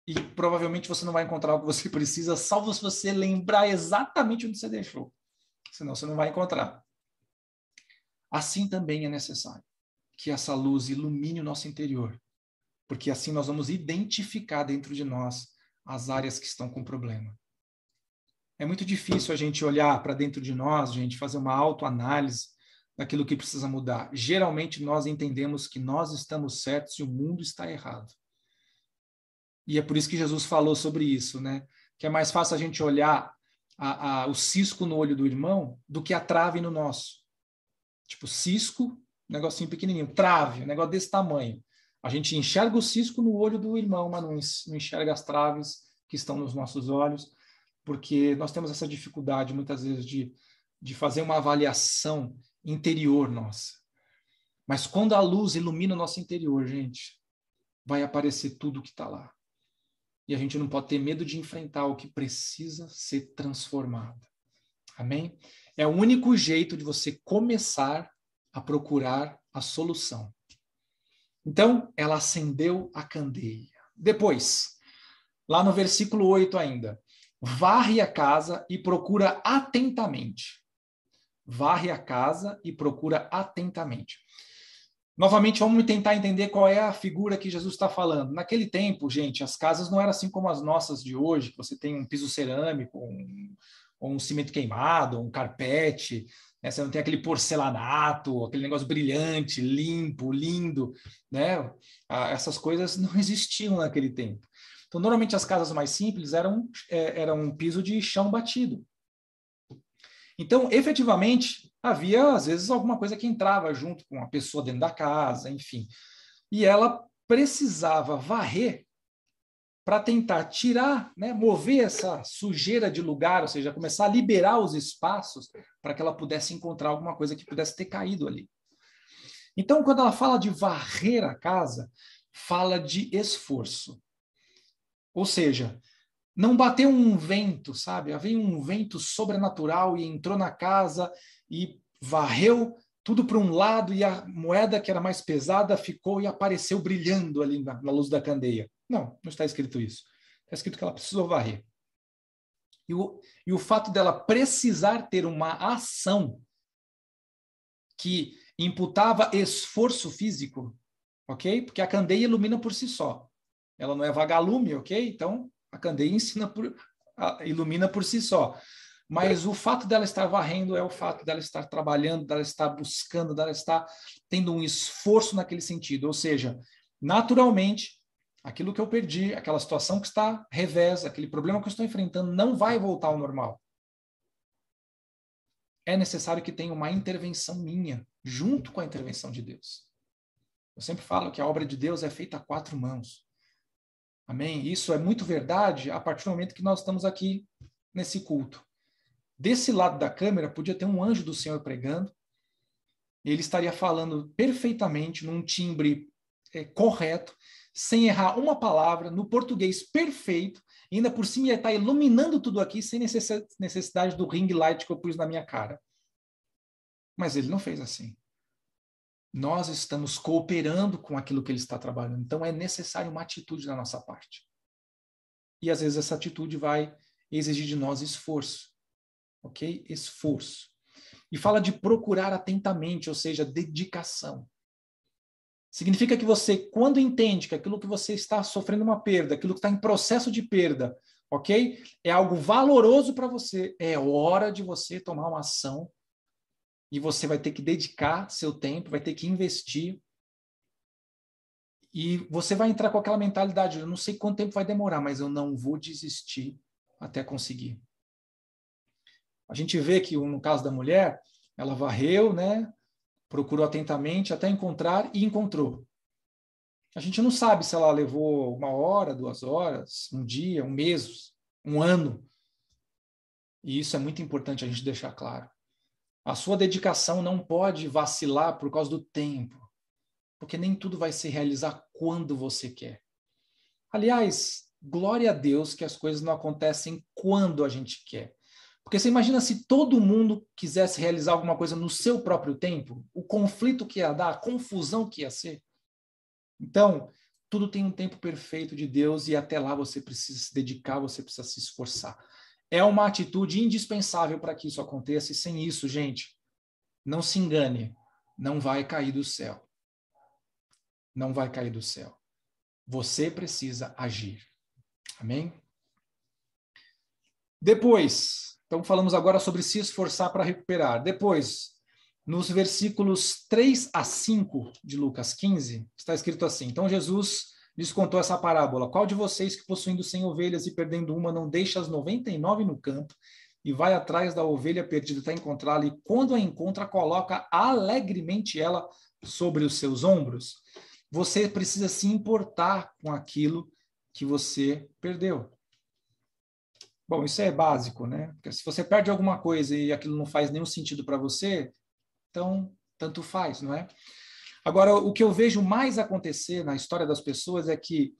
E provavelmente você não vai encontrar o que você precisa, salvo se você lembrar exatamente onde você deixou. Senão você não vai encontrar. Assim também é necessário que essa luz ilumine o nosso interior, porque assim nós vamos identificar dentro de nós as áreas que estão com problema. É muito difícil a gente olhar para dentro de nós, gente, fazer uma autoanálise daquilo que precisa mudar. Geralmente nós entendemos que nós estamos certos e o mundo está errado. E é por isso que Jesus falou sobre isso, né? Que é mais fácil a gente olhar o cisco no olho do irmão do que a trave no nosso. Tipo, cisco, negocinho pequenininho. Trave, um negócio desse tamanho. A gente enxerga o cisco no olho do irmão, mas não enxerga as traves que estão nos nossos olhos, porque nós temos essa dificuldade, muitas vezes, de fazer uma avaliação interior nossa. Mas quando a luz ilumina o nosso interior, gente, vai aparecer tudo que está lá. E a gente não pode ter medo de enfrentar o que precisa ser transformado. Amém? É o único jeito de você começar a procurar a solução. Então, ela acendeu a candeia. Depois, lá no versículo 8 ainda, varre a casa e procura atentamente. Varre a casa e procura atentamente. Novamente, vamos tentar entender qual é a figura que Jesus está falando. Naquele tempo, gente, as casas não eram assim como as nossas de hoje, que você tem um piso cerâmico, um cimento queimado, um carpete, né? Você não tem aquele porcelanato, aquele negócio brilhante, limpo, lindo, né? Essas coisas não existiam naquele tempo. Então, normalmente, as casas mais simples eram um piso de chão batido. Então, efetivamente, havia, às vezes, alguma coisa que entrava junto com a pessoa dentro da casa, enfim. E ela precisava varrer para tentar tirar, né, mover essa sujeira de lugar, ou seja, começar a liberar os espaços para que ela pudesse encontrar alguma coisa que pudesse ter caído ali. Então, quando ela fala de varrer a casa, fala de esforço. Ou seja, não bateu um vento, sabe? Havia um vento sobrenatural e entrou na casa e varreu tudo para um lado e a moeda que era mais pesada ficou e apareceu brilhando ali na luz da candeia. Não, não está escrito isso. Está escrito que ela precisou varrer. E o fato dela precisar ter uma ação que imputava esforço físico, ok? Porque a candeia ilumina por si só. Ela não é vagalume, ok? Então, a candeia ilumina por si só. Mas o fato dela estar varrendo é o fato dela estar trabalhando, dela estar buscando, dela estar tendo um esforço naquele sentido. Ou seja, naturalmente, aquilo que eu perdi, aquela situação que está revés, aquele problema que eu estou enfrentando, não vai voltar ao normal. É necessário que tenha uma intervenção minha, junto com a intervenção de Deus. Eu sempre falo que a obra de Deus é feita a 4 mãos. Amém? Isso é muito verdade a partir do momento que nós estamos aqui nesse culto. Desse lado da câmera podia ter um anjo do Senhor pregando. Ele estaria falando perfeitamente, num timbre correto, sem errar uma palavra, no português perfeito, e ainda por cima ia estar iluminando tudo aqui sem necessidade do ring light que eu pus na minha cara. Mas ele não fez assim. Nós estamos cooperando com aquilo que ele está trabalhando. Então é necessário uma atitude da nossa parte. E às vezes essa atitude vai exigir de nós esforço. Ok? Esforço. E fala de procurar atentamente, ou seja, dedicação. Significa que você, quando entende que aquilo que você está sofrendo uma perda, aquilo que está em processo de perda, ok? É algo valoroso para você, é hora de você tomar uma ação e você vai ter que dedicar seu tempo, vai ter que investir. E você vai entrar com aquela mentalidade, eu não sei quanto tempo vai demorar, mas eu não vou desistir até conseguir. A gente vê que, no caso da mulher, ela varreu, né? Procurou atentamente até encontrar e encontrou. A gente não sabe se ela levou 1 hora, 2 horas, um dia, um mês, um ano. E isso é muito importante a gente deixar claro. A sua dedicação não pode vacilar por causa do tempo, porque nem tudo vai se realizar quando você quer. Aliás, glória a Deus que as coisas não acontecem quando a gente quer. Porque você imagina se todo mundo quisesse realizar alguma coisa no seu próprio tempo, o conflito que ia dar, a confusão que ia ser. Então, tudo tem um tempo perfeito de Deus e até lá você precisa se dedicar, você precisa se esforçar. É uma atitude indispensável para que isso aconteça e sem isso, gente, não se engane, não vai cair do céu. Não vai cair do céu. Você precisa agir. Amém? Depois, então falamos agora sobre se esforçar para recuperar. Depois, nos versículos 3 a 5 de Lucas 15, está escrito assim: então Jesus lhes contou essa parábola: qual de vocês que possuindo 100 ovelhas e perdendo uma não deixa as 99 no campo e vai atrás da ovelha perdida até encontrá-la e quando a encontra coloca alegremente ela sobre os seus ombros? Você precisa se importar com aquilo que você perdeu. Bom, isso é básico, né? Porque se você perde alguma coisa e aquilo não faz nenhum sentido para você, então tanto faz, não é? Agora, o que eu vejo mais acontecer na história das pessoas é que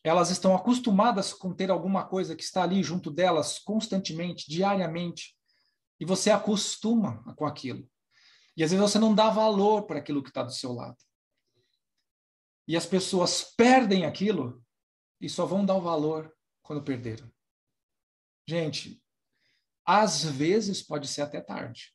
elas estão acostumadas com ter alguma coisa que está ali junto delas constantemente, diariamente, E você acostuma com aquilo. E às vezes você não dá valor para aquilo que está do seu lado. E as pessoas perdem aquilo e só vão dar o valor quando perderam. Gente, às vezes pode ser até tarde.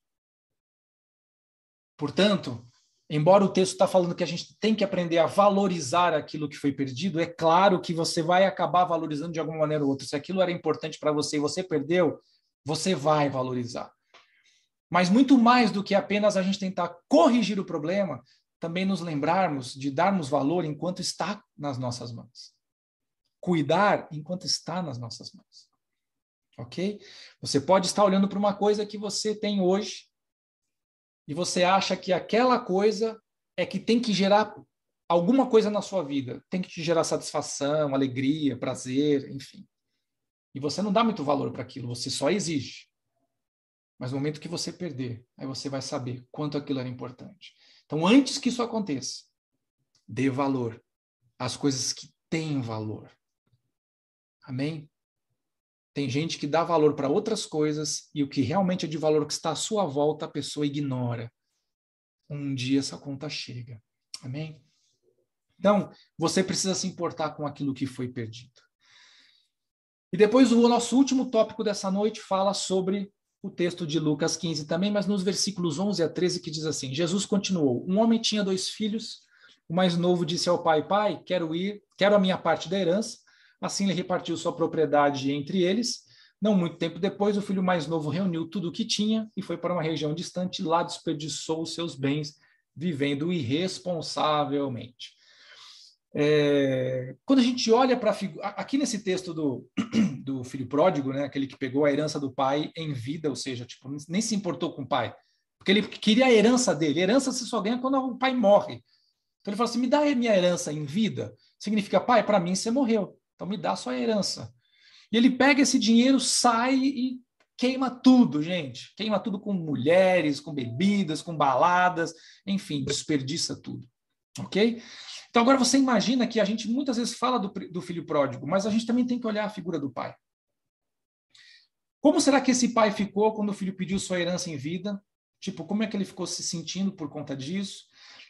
Portanto, embora o texto está falando que a gente tem que aprender a valorizar aquilo que foi perdido, é claro que você vai acabar valorizando de alguma maneira ou outra. Se aquilo era importante para você e você perdeu, você vai valorizar. Mas muito mais do que apenas a gente tentar corrigir o problema, também nos lembrarmos de darmos valor enquanto está nas nossas mãos. Cuidar enquanto está nas nossas mãos. Ok? Você pode estar olhando para uma coisa que você tem hoje e você acha que aquela coisa é que tem que gerar alguma coisa na sua vida. Tem que te gerar satisfação, alegria, prazer, enfim. E você não dá muito valor para aquilo, você só exige. Mas no momento que você perder, aí você vai saber quanto aquilo era importante. Então, antes que isso aconteça, dê valor às coisas que têm valor. Amém? Tem gente que dá valor para outras coisas e o que realmente é de valor que está à sua volta, a pessoa ignora. Um dia essa conta chega. Amém? Então, você precisa se importar com aquilo que foi perdido. E depois o nosso último tópico dessa noite fala sobre o texto de Lucas 15 também, mas nos versículos 11 a 13 que diz assim, Jesus continuou, um homem tinha 2 filhos, o mais novo disse ao pai, pai, quero a minha parte da herança, assim ele repartiu sua propriedade entre eles, não muito tempo depois o filho mais novo reuniu tudo o que tinha e foi para uma região distante, lá desperdiçou os seus bens, vivendo irresponsavelmente. Quando a gente olha para aqui nesse texto do filho pródigo, né, aquele que pegou a herança do pai em vida, ou seja, tipo, nem se importou com o pai, porque ele queria a herança dele. Herança você só ganha quando o pai morre. Então ele falou assim: me dá a minha herança em vida. Significa, pai, para mim você morreu, então me dá a sua herança. E ele pega esse dinheiro, sai e queima tudo, gente. Queima tudo com mulheres, com bebidas, com baladas, enfim, desperdiça tudo. Ok? Então agora você imagina que a gente muitas vezes fala do filho pródigo, mas a gente também tem que olhar a figura do pai. Como será que esse pai ficou quando o filho pediu sua herança em vida? Tipo, como é que ele ficou se sentindo por conta disso?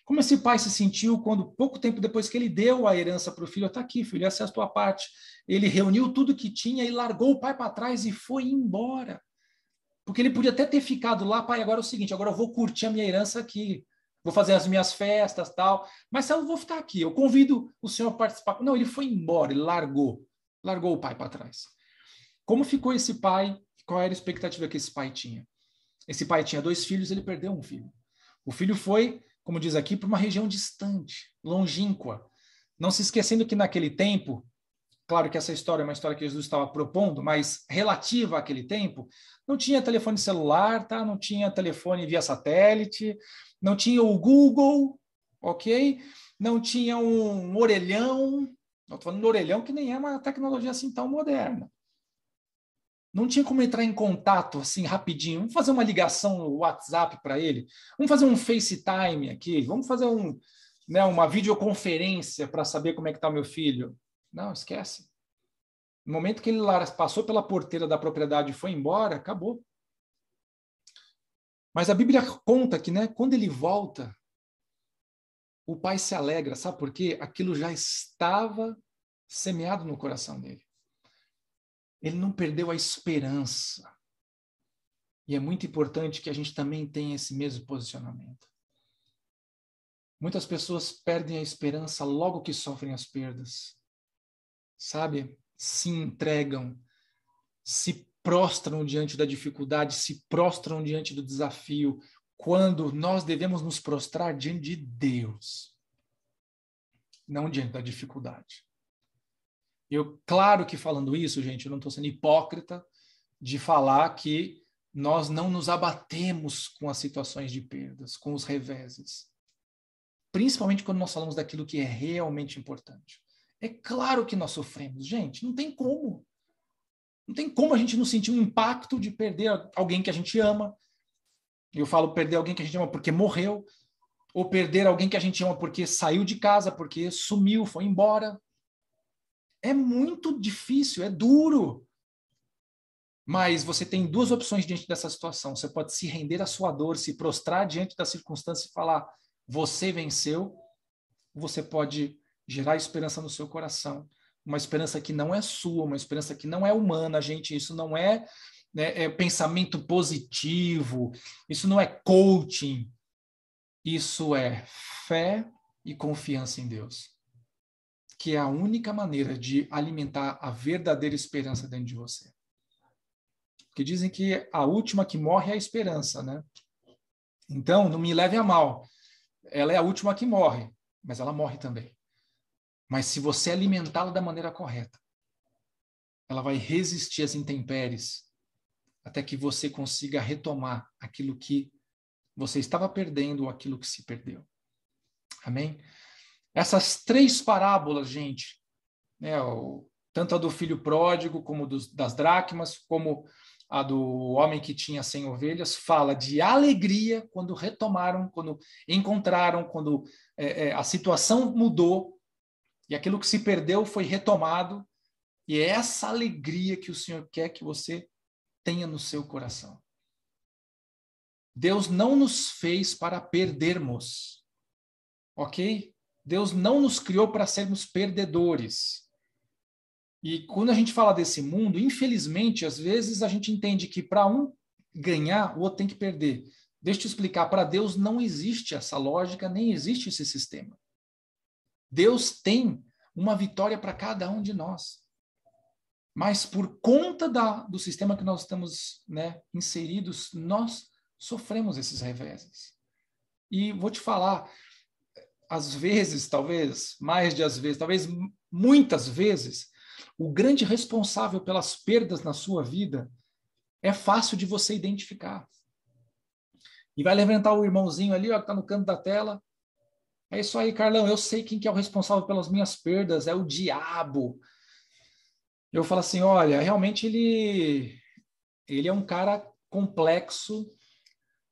Como esse pai se sentiu quando, pouco tempo depois que ele deu a herança para o filho, está aqui, filho, essa é a tua parte. Ele reuniu tudo que tinha e largou o pai para trás e foi embora. Porque ele podia até ter ficado lá, pai, agora é o seguinte, agora eu vou curtir a minha herança aqui. Vou fazer as minhas festas, tal. Mas eu vou ficar aqui, eu convido o senhor a participar. Não, ele foi embora, ele largou o pai para trás. Como ficou esse pai? Qual era a expectativa que esse pai tinha? Esse pai tinha 2 filhos, ele perdeu um filho. O filho foi, como diz aqui, para uma região distante, longínqua. Não se esquecendo que naquele tempo, claro que essa história é uma história que Jesus estava propondo, mas relativa àquele tempo, não tinha telefone celular, tá? Não tinha telefone via satélite, não tinha o Google, ok? Não tinha um orelhão, estou falando do orelhão que nem é uma tecnologia assim tão moderna. Não tinha como entrar em contato assim rapidinho. Vamos fazer uma ligação no WhatsApp para ele. Vamos fazer um FaceTime aqui. Vamos fazer uma videoconferência para saber como é que está o meu filho. Não, esquece. No momento que ele passou pela porteira da propriedade e foi embora, acabou. Mas a Bíblia conta que, né, quando ele volta, o pai se alegra. Sabe por quê? Aquilo já estava semeado no coração dele. Ele não perdeu a esperança. E é muito importante que a gente também tenha esse mesmo posicionamento. Muitas pessoas perdem a esperança logo que sofrem as perdas. Sabe? Se entregam, se prostram diante da dificuldade, se prostram diante do desafio, quando nós devemos nos prostrar diante de Deus, não diante da dificuldade. Claro que falando isso, gente, eu não estou sendo hipócrita de falar que nós não nos abatemos com as situações de perdas, com os reveses. Principalmente quando nós falamos daquilo que é realmente importante. É claro que nós sofremos, gente, não tem como. Não tem como a gente não sentir um impacto de perder alguém que a gente ama. Eu falo perder alguém que a gente ama porque morreu, ou perder alguém que a gente ama porque saiu de casa, porque sumiu, foi embora. É muito difícil, é duro. Mas você tem duas opções diante dessa situação. Você pode se render à sua dor, se prostrar diante da circunstância e falar, você venceu. Ou você pode gerar esperança no seu coração. Uma esperança que não é sua, uma esperança que não é humana, gente. Isso não é, né, pensamento positivo, isso não é coaching. Isso é fé e confiança em Deus, que é a única maneira de alimentar a verdadeira esperança dentro de você. Porque dizem que a última que morre é a esperança, né? Então, não me leve a mal. Ela é a última que morre, mas ela morre também. Mas se você alimentá-la da maneira correta, ela vai resistir às intempéries até que você consiga retomar aquilo que você estava perdendo ou aquilo que se perdeu. Amém? Essas três parábolas, gente, né, tanto a do filho pródigo, como das dracmas, como a do homem que tinha 100 ovelhas, fala de alegria quando retomaram, quando encontraram, quando a situação mudou e aquilo que se perdeu foi retomado. E é essa alegria que o Senhor quer que você tenha no seu coração. Deus não nos fez para perdermos, ok? Deus não nos criou para sermos perdedores. E quando a gente fala desse mundo, infelizmente, às vezes a gente entende que para um ganhar, o outro tem que perder. Deixa eu te explicar, para Deus não existe essa lógica, nem existe esse sistema. Deus tem uma vitória para cada um de nós. Mas por conta do sistema que nós estamos, né, inseridos, nós sofremos esses reveses. E vou te falar, às vezes, talvez, mais de às vezes, talvez muitas vezes, o grande responsável pelas perdas na sua vida é fácil de você identificar. E vai levantar o irmãozinho ali, ó, que está no canto da tela. É isso aí, Carlão, eu sei quem que é o responsável pelas minhas perdas, é o diabo. Eu falo assim, olha, realmente ele é um cara complexo,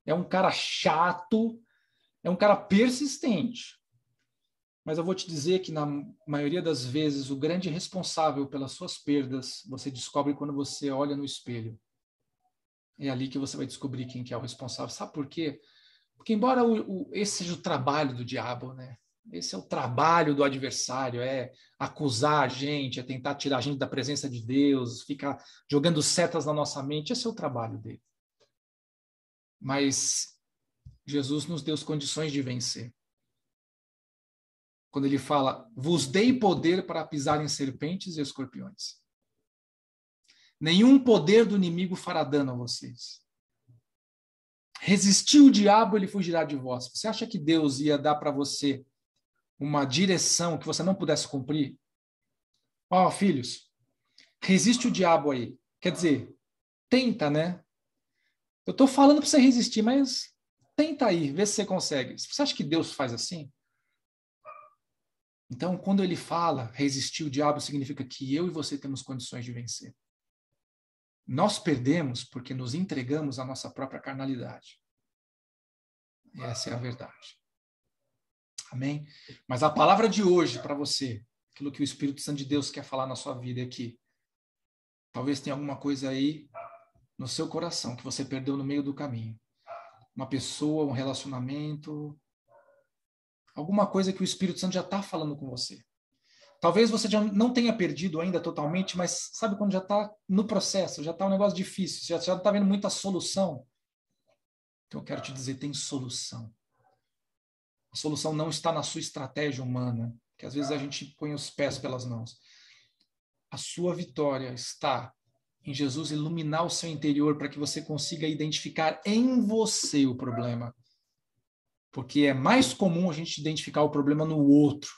é um cara chato, é um cara persistente. Mas eu vou te dizer que, na maioria das vezes, o grande responsável pelas suas perdas, você descobre quando você olha no espelho. É ali que você vai descobrir quem que é o responsável. Sabe por quê? Porque embora esse seja o trabalho do diabo, né? Esse é o trabalho do adversário, é acusar a gente, é tentar tirar a gente da presença de Deus, ficar jogando setas na nossa mente, esse é o trabalho dele. Mas Jesus nos deu as condições de vencer. Quando ele fala, vos dei poder para pisar em serpentes e escorpiões. Nenhum poder do inimigo fará dano a vocês. Resistir o diabo, ele fugirá de vós. Você acha que Deus ia dar para você uma direção que você não pudesse cumprir? Ó, filhos, resiste o diabo aí. Quer dizer, tenta, né? Eu estou falando para você resistir, mas tenta aí, vê se você consegue. Você acha que Deus faz assim? Então, quando ele fala resistir o diabo, significa que eu e você temos condições de vencer. Nós perdemos porque nos entregamos à nossa própria carnalidade. E essa é a verdade. Amém? Mas a palavra de hoje para você, aquilo que o Espírito Santo de Deus quer falar na sua vida é que talvez tenha alguma coisa aí no seu coração que você perdeu no meio do caminho. Uma pessoa, um relacionamento, alguma coisa que o Espírito Santo já está falando com você. Talvez você já não tenha perdido ainda totalmente, mas sabe quando já está no processo, já está um negócio difícil, já está vendo muita solução. Então eu quero te dizer, tem solução. A solução não está na sua estratégia humana, que às vezes a gente põe os pés pelas mãos. A sua vitória está em Jesus iluminar o seu interior para que você consiga identificar em você o problema. Porque é mais comum a gente identificar o problema no outro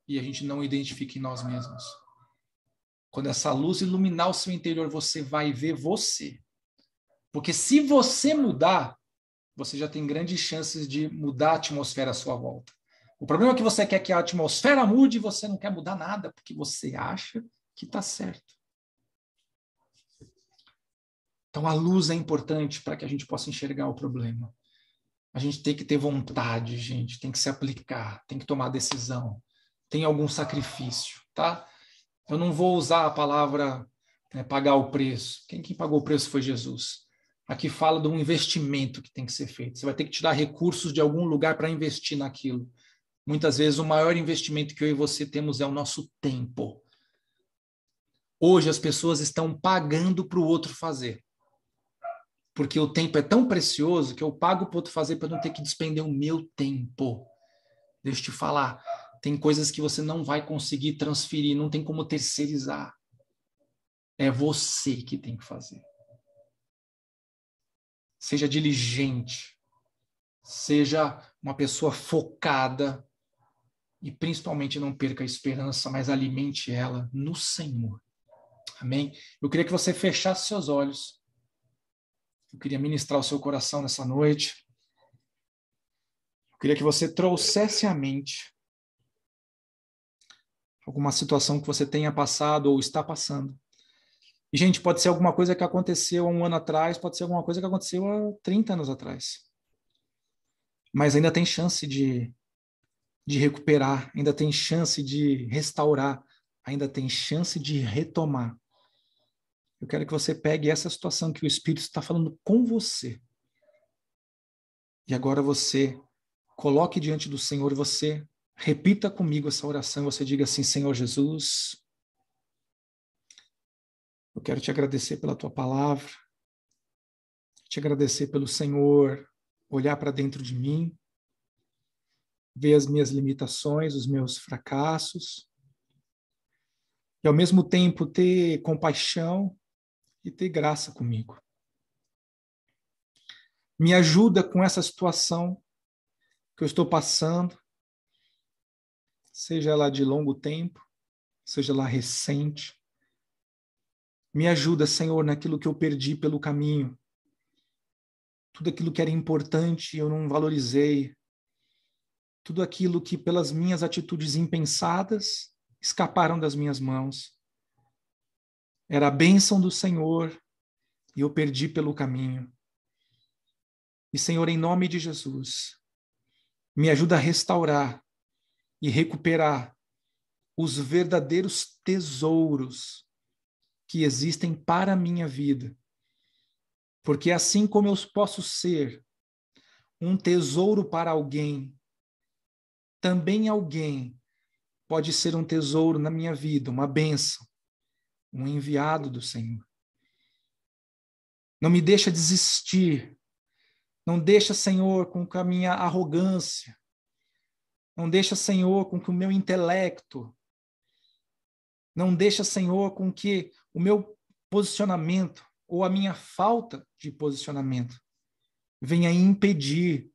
e a gente não identifica em nós mesmos. Quando essa luz iluminar o seu interior, você vai ver você. Porque se você mudar, você já tem grandes chances de mudar a atmosfera à sua volta. O problema é que você quer que a atmosfera mude e você não quer mudar nada, porque você acha que está certo. Então, a luz é importante para que a gente possa enxergar o problema. A gente tem que ter vontade, gente, tem que se aplicar, tem que tomar decisão, tem algum sacrifício, tá? Eu não vou usar a palavra né? Pagar o preço. Quem pagou o preço foi Jesus. Aqui fala de um investimento que tem que ser feito. Você vai ter que tirar recursos de algum lugar para investir naquilo. Muitas vezes o maior investimento que eu e você temos é o nosso tempo. Hoje as pessoas estão pagando para o outro fazer. Porque o tempo é tão precioso que eu pago para o outro fazer para não ter que despender o meu tempo. Deixa eu te falar, tem coisas que você não vai conseguir transferir, não tem como terceirizar. É você que tem que fazer. Seja diligente, seja uma pessoa focada e principalmente não perca a esperança, mas alimente ela no Senhor. Amém? Eu queria que você fechasse seus olhos. Eu queria ministrar o seu coração nessa noite. Eu queria que você trouxesse à mente alguma situação que você tenha passado ou está passando. E, gente, pode ser alguma coisa que aconteceu há um ano atrás, pode ser alguma coisa que aconteceu há 30 anos atrás. Mas ainda tem chance de recuperar, ainda tem chance de restaurar, ainda tem chance de retomar. Eu quero que você pegue essa situação que o Espírito está falando com você. E agora você coloque diante do Senhor e você repita comigo essa oração. Você diga assim: Senhor Jesus, eu quero te agradecer pela tua palavra, te agradecer pelo Senhor olhar para dentro de mim, ver as minhas limitações, os meus fracassos, e ao mesmo tempo ter compaixão e ter graça comigo. Me ajuda com essa situação que eu estou passando, seja ela de longo tempo, seja ela recente. Me ajuda, Senhor, naquilo que eu perdi pelo caminho. Tudo aquilo que era importante eu não valorizei. Tudo aquilo que pelas minhas atitudes impensadas escaparam das minhas mãos. Era a bênção do Senhor e eu perdi pelo caminho. E, Senhor, em nome de Jesus, me ajuda a restaurar e recuperar os verdadeiros tesouros que existem para a minha vida. Porque assim como eu posso ser um tesouro para alguém, também alguém pode ser um tesouro na minha vida, uma bênção, um enviado do Senhor. Não me deixa desistir. Não deixa, Senhor, com que a minha arrogância, não deixa, Senhor, com que o meu intelecto, não deixa, Senhor, com que o meu posicionamento ou a minha falta de posicionamento venha impedir,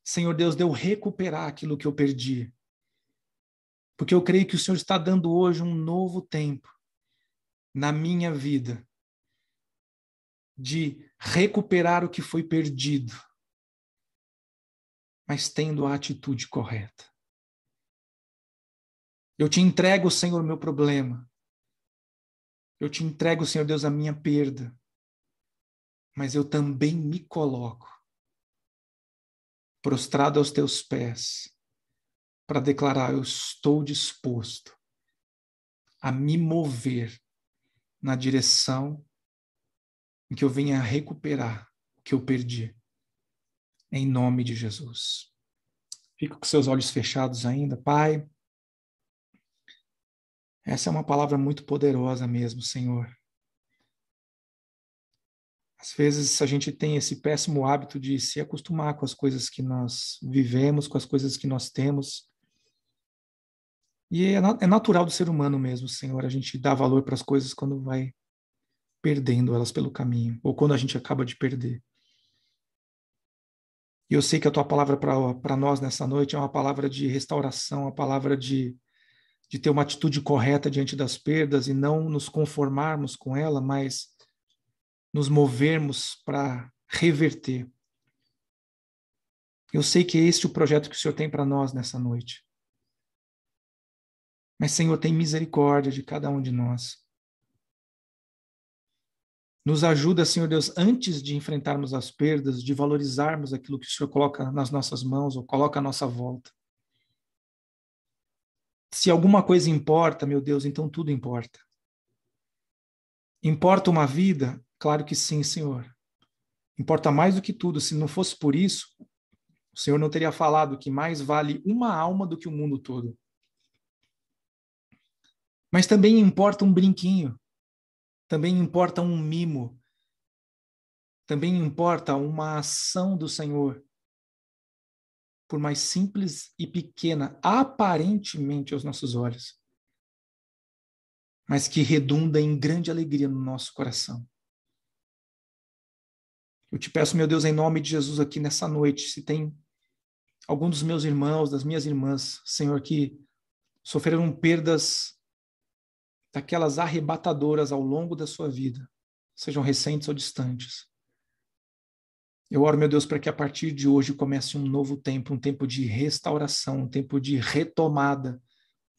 Senhor Deus, de eu recuperar aquilo que eu perdi. Porque eu creio que o Senhor está dando hoje um novo tempo na minha vida de recuperar o que foi perdido, mas tendo a atitude correta. Eu te entrego, Senhor, o meu problema. Eu te entrego, Senhor Deus, a minha perda. Mas eu também me coloco prostrado aos teus pés para declarar: eu estou disposto a me mover na direção em que eu venha recuperar o que eu perdi. Em nome de Jesus. Fica com seus olhos fechados ainda, Pai. Essa é uma palavra muito poderosa mesmo, Senhor. Às vezes a gente tem esse péssimo hábito de se acostumar com as coisas que nós vivemos, com as coisas que nós temos. E é natural do ser humano mesmo, Senhor, a gente dá valor para as coisas quando vai perdendo elas pelo caminho, ou quando a gente acaba de perder. E eu sei que a tua palavra para nós nessa noite é uma palavra de restauração, uma palavra de ter uma atitude correta diante das perdas e não nos conformarmos com ela, mas nos movermos para reverter. Eu sei que é este o projeto que o Senhor tem para nós nessa noite. Mas, Senhor, tem misericórdia de cada um de nós. Nos ajuda, Senhor Deus, antes de enfrentarmos as perdas, de valorizarmos aquilo que o Senhor coloca nas nossas mãos ou coloca à nossa volta. Se alguma coisa importa, meu Deus, então tudo importa. Importa uma vida? Claro que sim, Senhor. Importa mais do que tudo. Se não fosse por isso, o Senhor não teria falado que mais vale uma alma do que o mundo todo. Mas também importa um brinquinho, também importa um mimo, também importa uma ação do Senhor, por mais simples e pequena, aparentemente aos nossos olhos, mas que redunda em grande alegria no nosso coração. Eu te peço, meu Deus, em nome de Jesus, aqui nessa noite, se tem algum dos meus irmãos, das minhas irmãs, Senhor, que sofreram perdas daquelas arrebatadoras ao longo da sua vida, sejam recentes ou distantes. Eu oro, meu Deus, para que a partir de hoje comece um novo tempo, um tempo de restauração, um tempo de retomada,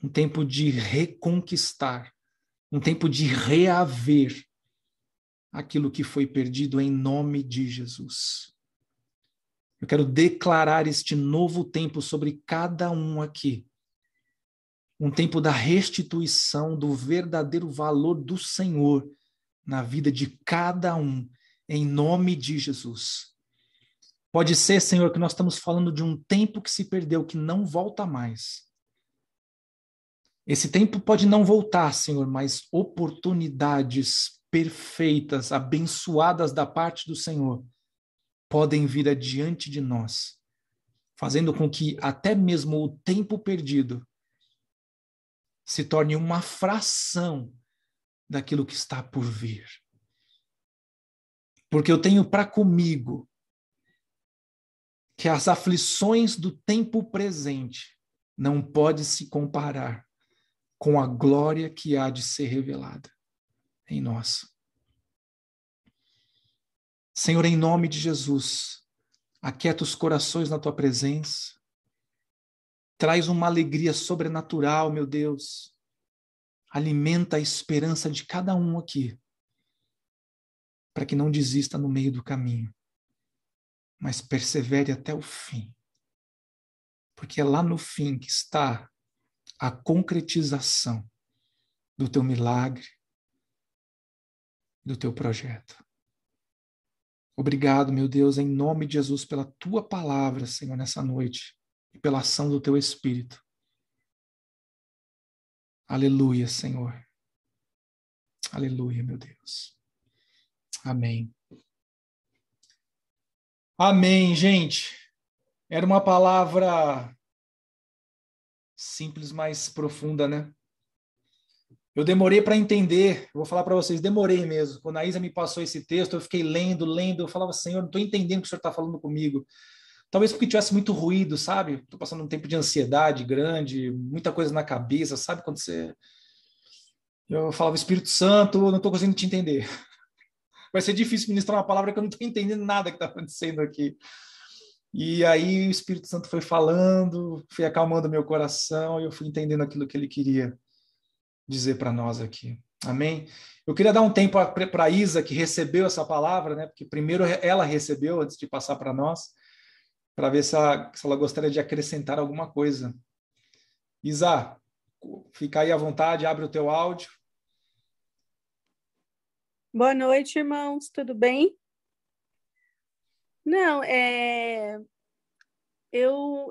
um tempo de reconquistar, um tempo de reaver aquilo que foi perdido em nome de Jesus. Eu quero declarar este novo tempo sobre cada um aqui. Um tempo da restituição do verdadeiro valor do Senhor na vida de cada um, em nome de Jesus. Pode ser, Senhor, que nós estamos falando de um tempo que se perdeu, que não volta mais. Esse tempo pode não voltar, Senhor, mas oportunidades perfeitas, abençoadas da parte do Senhor, podem vir adiante de nós, fazendo com que até mesmo o tempo perdido se torne uma fração daquilo que está por vir. Porque eu tenho para comigo que as aflições do tempo presente não podem se comparar com a glória que há de ser revelada em nós. Senhor, em nome de Jesus, aquieta os corações na tua presença, traz uma alegria sobrenatural, meu Deus, alimenta a esperança de cada um aqui, para que não desista no meio do caminho, mas persevere até o fim, porque é lá no fim que está a concretização do teu milagre, do teu projeto. Obrigado, meu Deus, em nome de Jesus, pela tua palavra, Senhor, nessa noite, e pela ação do teu Espírito. Aleluia, Senhor. Aleluia, meu Deus. Amém. Amém, gente. Era uma palavra simples, mas profunda, né? Eu demorei para entender, eu vou falar para vocês, demorei mesmo. Quando a Isa me passou esse texto, eu fiquei lendo, eu falava, Senhor, não estou entendendo o que o Senhor está falando comigo. Talvez porque tivesse muito ruído, sabe? Estou passando um tempo de ansiedade grande, muita coisa na cabeça, sabe? Quando você... Eu falava, Espírito Santo, eu não estou conseguindo te entender. Vai ser difícil ministrar uma palavra que eu não estou entendendo nada que está acontecendo aqui. E aí o Espírito Santo foi falando, foi acalmando meu coração e eu fui entendendo aquilo que ele queria dizer para nós aqui. Amém? Eu queria dar um tempo para a Isa, que recebeu essa palavra, né? Porque primeiro ela recebeu antes de passar para nós, para ver se ela gostaria de acrescentar alguma coisa. Isa, fica aí à vontade, abre o teu áudio. Boa noite, irmãos, tudo bem? Não,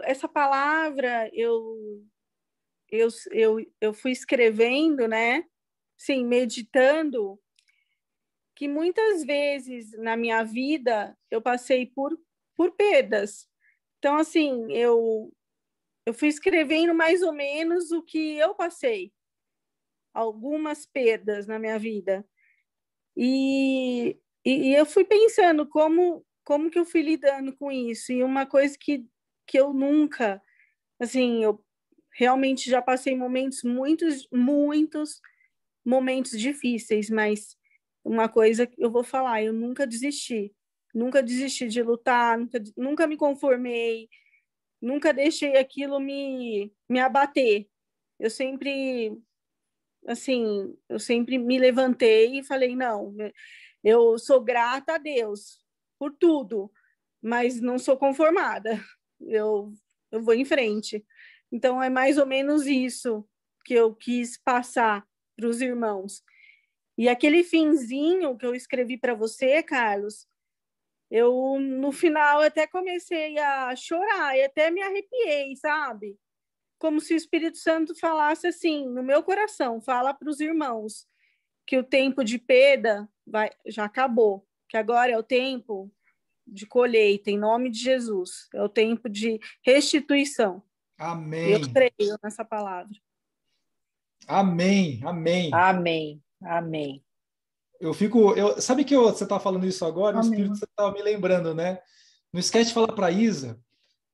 essa palavra eu fui escrevendo, né? Sim, meditando, que muitas vezes na minha vida eu passei por perdas. Então, assim, eu fui escrevendo mais ou menos o que eu passei, algumas perdas na minha vida. E eu fui pensando como que eu fui lidando com isso. E uma coisa que eu nunca, assim, eu realmente já passei muitos momentos difíceis, mas uma coisa que eu vou falar, eu nunca desisti. Nunca desisti de lutar, nunca me conformei, nunca deixei aquilo me abater. Eu sempre, assim, eu sempre me levantei e falei, não, eu sou grata a Deus por tudo, mas não sou conformada. Eu, eu vou em frente. Então, é mais ou menos isso que eu quis passar para os irmãos. E aquele finzinho que eu escrevi para você, Carlos, eu no final até comecei a chorar e até me arrepiei, sabe? Como se o Espírito Santo falasse assim, no meu coração, fala para os irmãos que o tempo de perda já acabou, que agora é o tempo de colheita, em nome de Jesus. É o tempo de restituição. Eu Amém. creio nessa palavra. Amém. Amém. Amém. Amém. Sabe que você está falando isso agora, o Amém. Espírito Santo estava me lembrando, né? Não esquece de falar para a Isa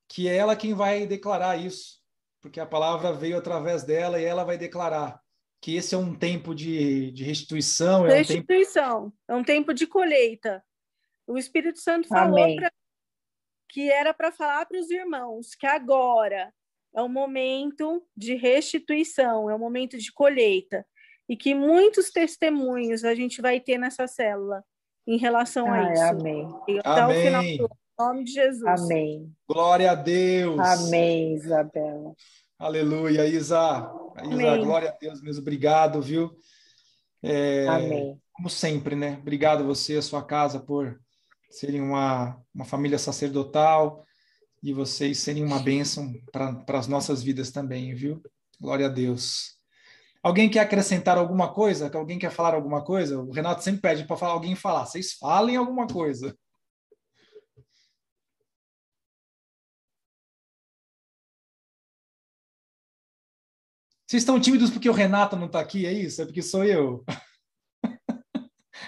que é ela quem vai declarar isso, porque a palavra veio através dela e ela vai declarar que esse é um tempo de restituição, Restituição, é um tempo de colheita. O Espírito Santo falou que era para falar para os irmãos que agora é um momento de restituição, é um momento de colheita, e que muitos testemunhos a gente vai ter nessa célula em relação a isso. Amém. E até o final do Amém. nome de Jesus. Amém. Glória a Deus. Amém, Isabela. Aleluia, Isa. Isa, glória a Deus mesmo. Obrigado, viu? Amém. Como sempre, né? Obrigado a você, a sua casa, por serem uma família sacerdotal e vocês serem uma bênção para as nossas vidas também, viu? Glória a Deus. Alguém quer acrescentar alguma coisa? Alguém quer falar alguma coisa? O Renato sempre pede para alguém falar. Vocês falem alguma coisa. Vocês estão tímidos porque o Renato não está aqui, é isso? É porque sou eu?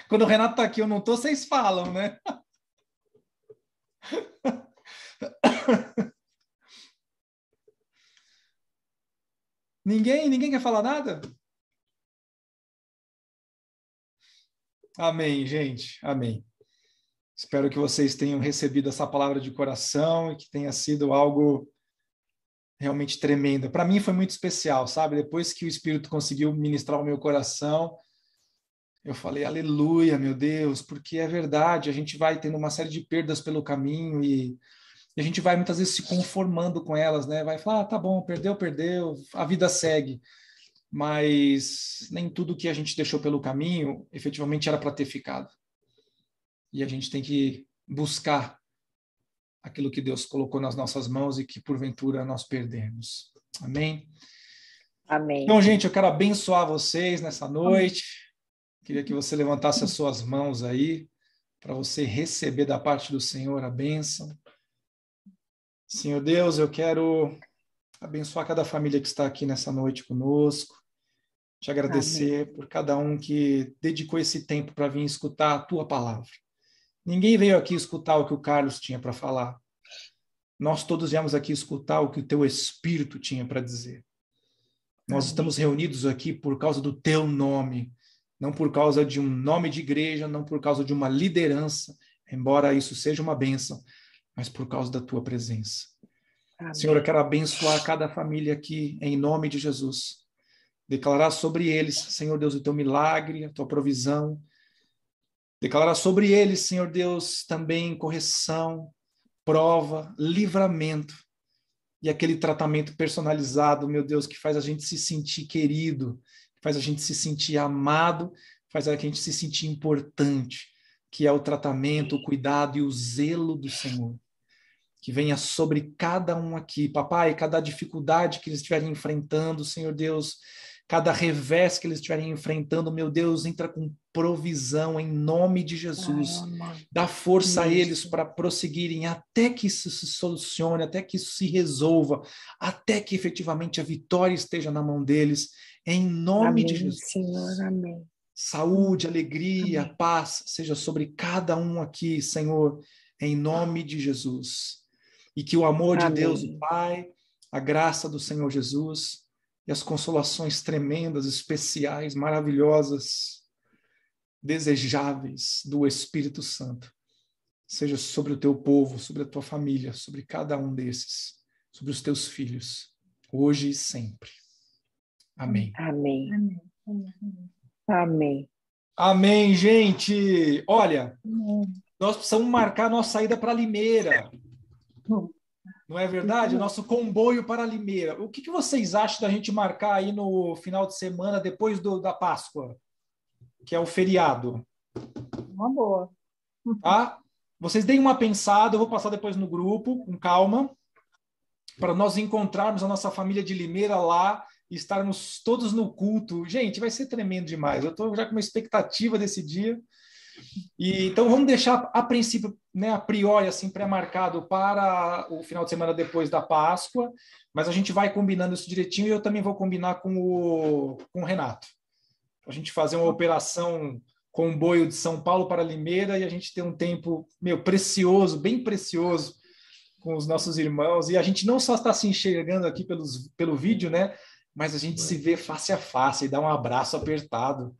Quando o Renato está aqui, eu não estou, vocês falam, né? Ninguém quer falar nada? Amém, gente. Amém. Espero que vocês tenham recebido essa palavra de coração e que tenha sido algo realmente tremendo. Para mim foi muito especial, sabe? Depois que o Espírito conseguiu ministrar o meu coração, eu falei, aleluia, meu Deus, porque é verdade, a gente vai tendo uma série de perdas pelo caminho e a gente vai muitas vezes se conformando com elas, né? Vai falar, tá bom, perdeu, a vida segue. Mas nem tudo que a gente deixou pelo caminho efetivamente era para ter ficado. E a gente tem que buscar aquilo que Deus colocou nas nossas mãos e que porventura nós perdemos. Amém? Amém. Então, gente, eu quero abençoar vocês nessa noite. Queria que você levantasse as suas mãos aí para você receber da parte do Senhor a bênção. Senhor Deus, eu quero abençoar cada família que está aqui nessa noite conosco. Te agradecer Amém. Por cada um que dedicou esse tempo para vir escutar a tua palavra. Ninguém veio aqui escutar o que o Carlos tinha para falar. Nós todos viemos aqui escutar o que o teu Espírito tinha para dizer. Nós Amém. Estamos reunidos aqui por causa do teu nome, não por causa de um nome de igreja, não por causa de uma liderança, embora isso seja uma bênção, mas por causa da tua presença. Amém. Senhor, eu quero abençoar cada família aqui, em nome de Jesus. Declarar sobre eles, Senhor Deus, o teu milagre, a tua provisão. Declarar sobre eles, Senhor Deus, também correção, prova, livramento e aquele tratamento personalizado, meu Deus, que faz a gente se sentir querido, que faz a gente se sentir amado, faz a gente se sentir importante, que é o tratamento, o cuidado e o zelo do Senhor. Que venha sobre cada um aqui, papai, cada dificuldade que eles estiverem enfrentando, Senhor Deus, cada revés que eles estiverem enfrentando, meu Deus, entra com provisão em nome de Jesus. Dá força a eles para prosseguirem até que isso se solucione, até que isso se resolva, até que efetivamente a vitória esteja na mão deles, em nome de Jesus. Senhor, amém. Saúde, alegria, amém. Paz seja sobre cada um aqui, Senhor, em nome de Jesus. E que o amor de Deus, o Pai, a graça do Senhor Jesus e as consolações tremendas, especiais, maravilhosas, desejáveis do Espírito Santo, seja sobre o teu povo, sobre a tua família, sobre cada um desses, sobre os teus filhos, hoje e sempre. Amém. Amém. Amém. Amém, gente. Olha, nós precisamos marcar a nossa saída para Limeira. Não é verdade? O nosso comboio para Limeira. O que vocês acham da gente marcar aí no final de semana, depois da Páscoa? que é o feriado. Uma boa. Tá? Vocês deem uma pensada, eu vou passar depois no grupo, com calma, para nós encontrarmos a nossa família de Limeira lá e estarmos todos no culto. Gente, vai ser tremendo demais. Eu estou já com uma expectativa desse dia. E, então, vamos deixar, a princípio, né, a priori, assim, pré-marcado para o final de semana depois da Páscoa, mas a gente vai combinando isso direitinho e eu também vou combinar com o Renato. A gente fazer uma operação comboio de São Paulo para Limeira e a gente ter um tempo, precioso, bem precioso com os nossos irmãos. E a gente não só está se enxergando aqui pelo vídeo, né, mas a gente se vê face a face e dá um abraço apertado.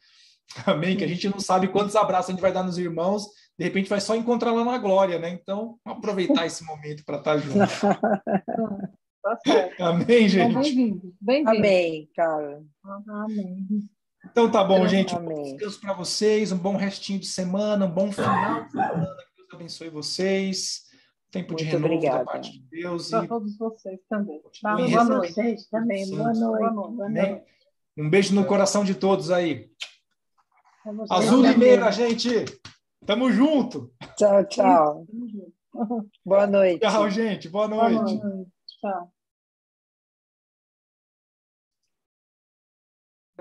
Amém? Que a gente não sabe quantos abraços a gente vai dar nos irmãos, de repente vai só encontrar lá na glória, né? Então, vamos aproveitar esse momento para estar junto. Tá certo. Amém, gente? Então, bem-vindo. Bem-vindo. Amém, cara. Amém. Então tá bom, gente. Um Amém. bom descanso para vocês, um bom restinho de semana, um bom final de semana. Que Deus abençoe vocês. Tempo de Muito renovo obrigada. da parte de Deus. Para E todos vocês também. Tá, Boa noite. Vocês também. Boa noite. Boa noite. Um beijo no coração de todos aí. Vamos Azul ver. Limeira, gente. Tamo junto. Tchau, tchau. Boa noite. Tchau, gente. Boa Boa noite. noite. Tchau.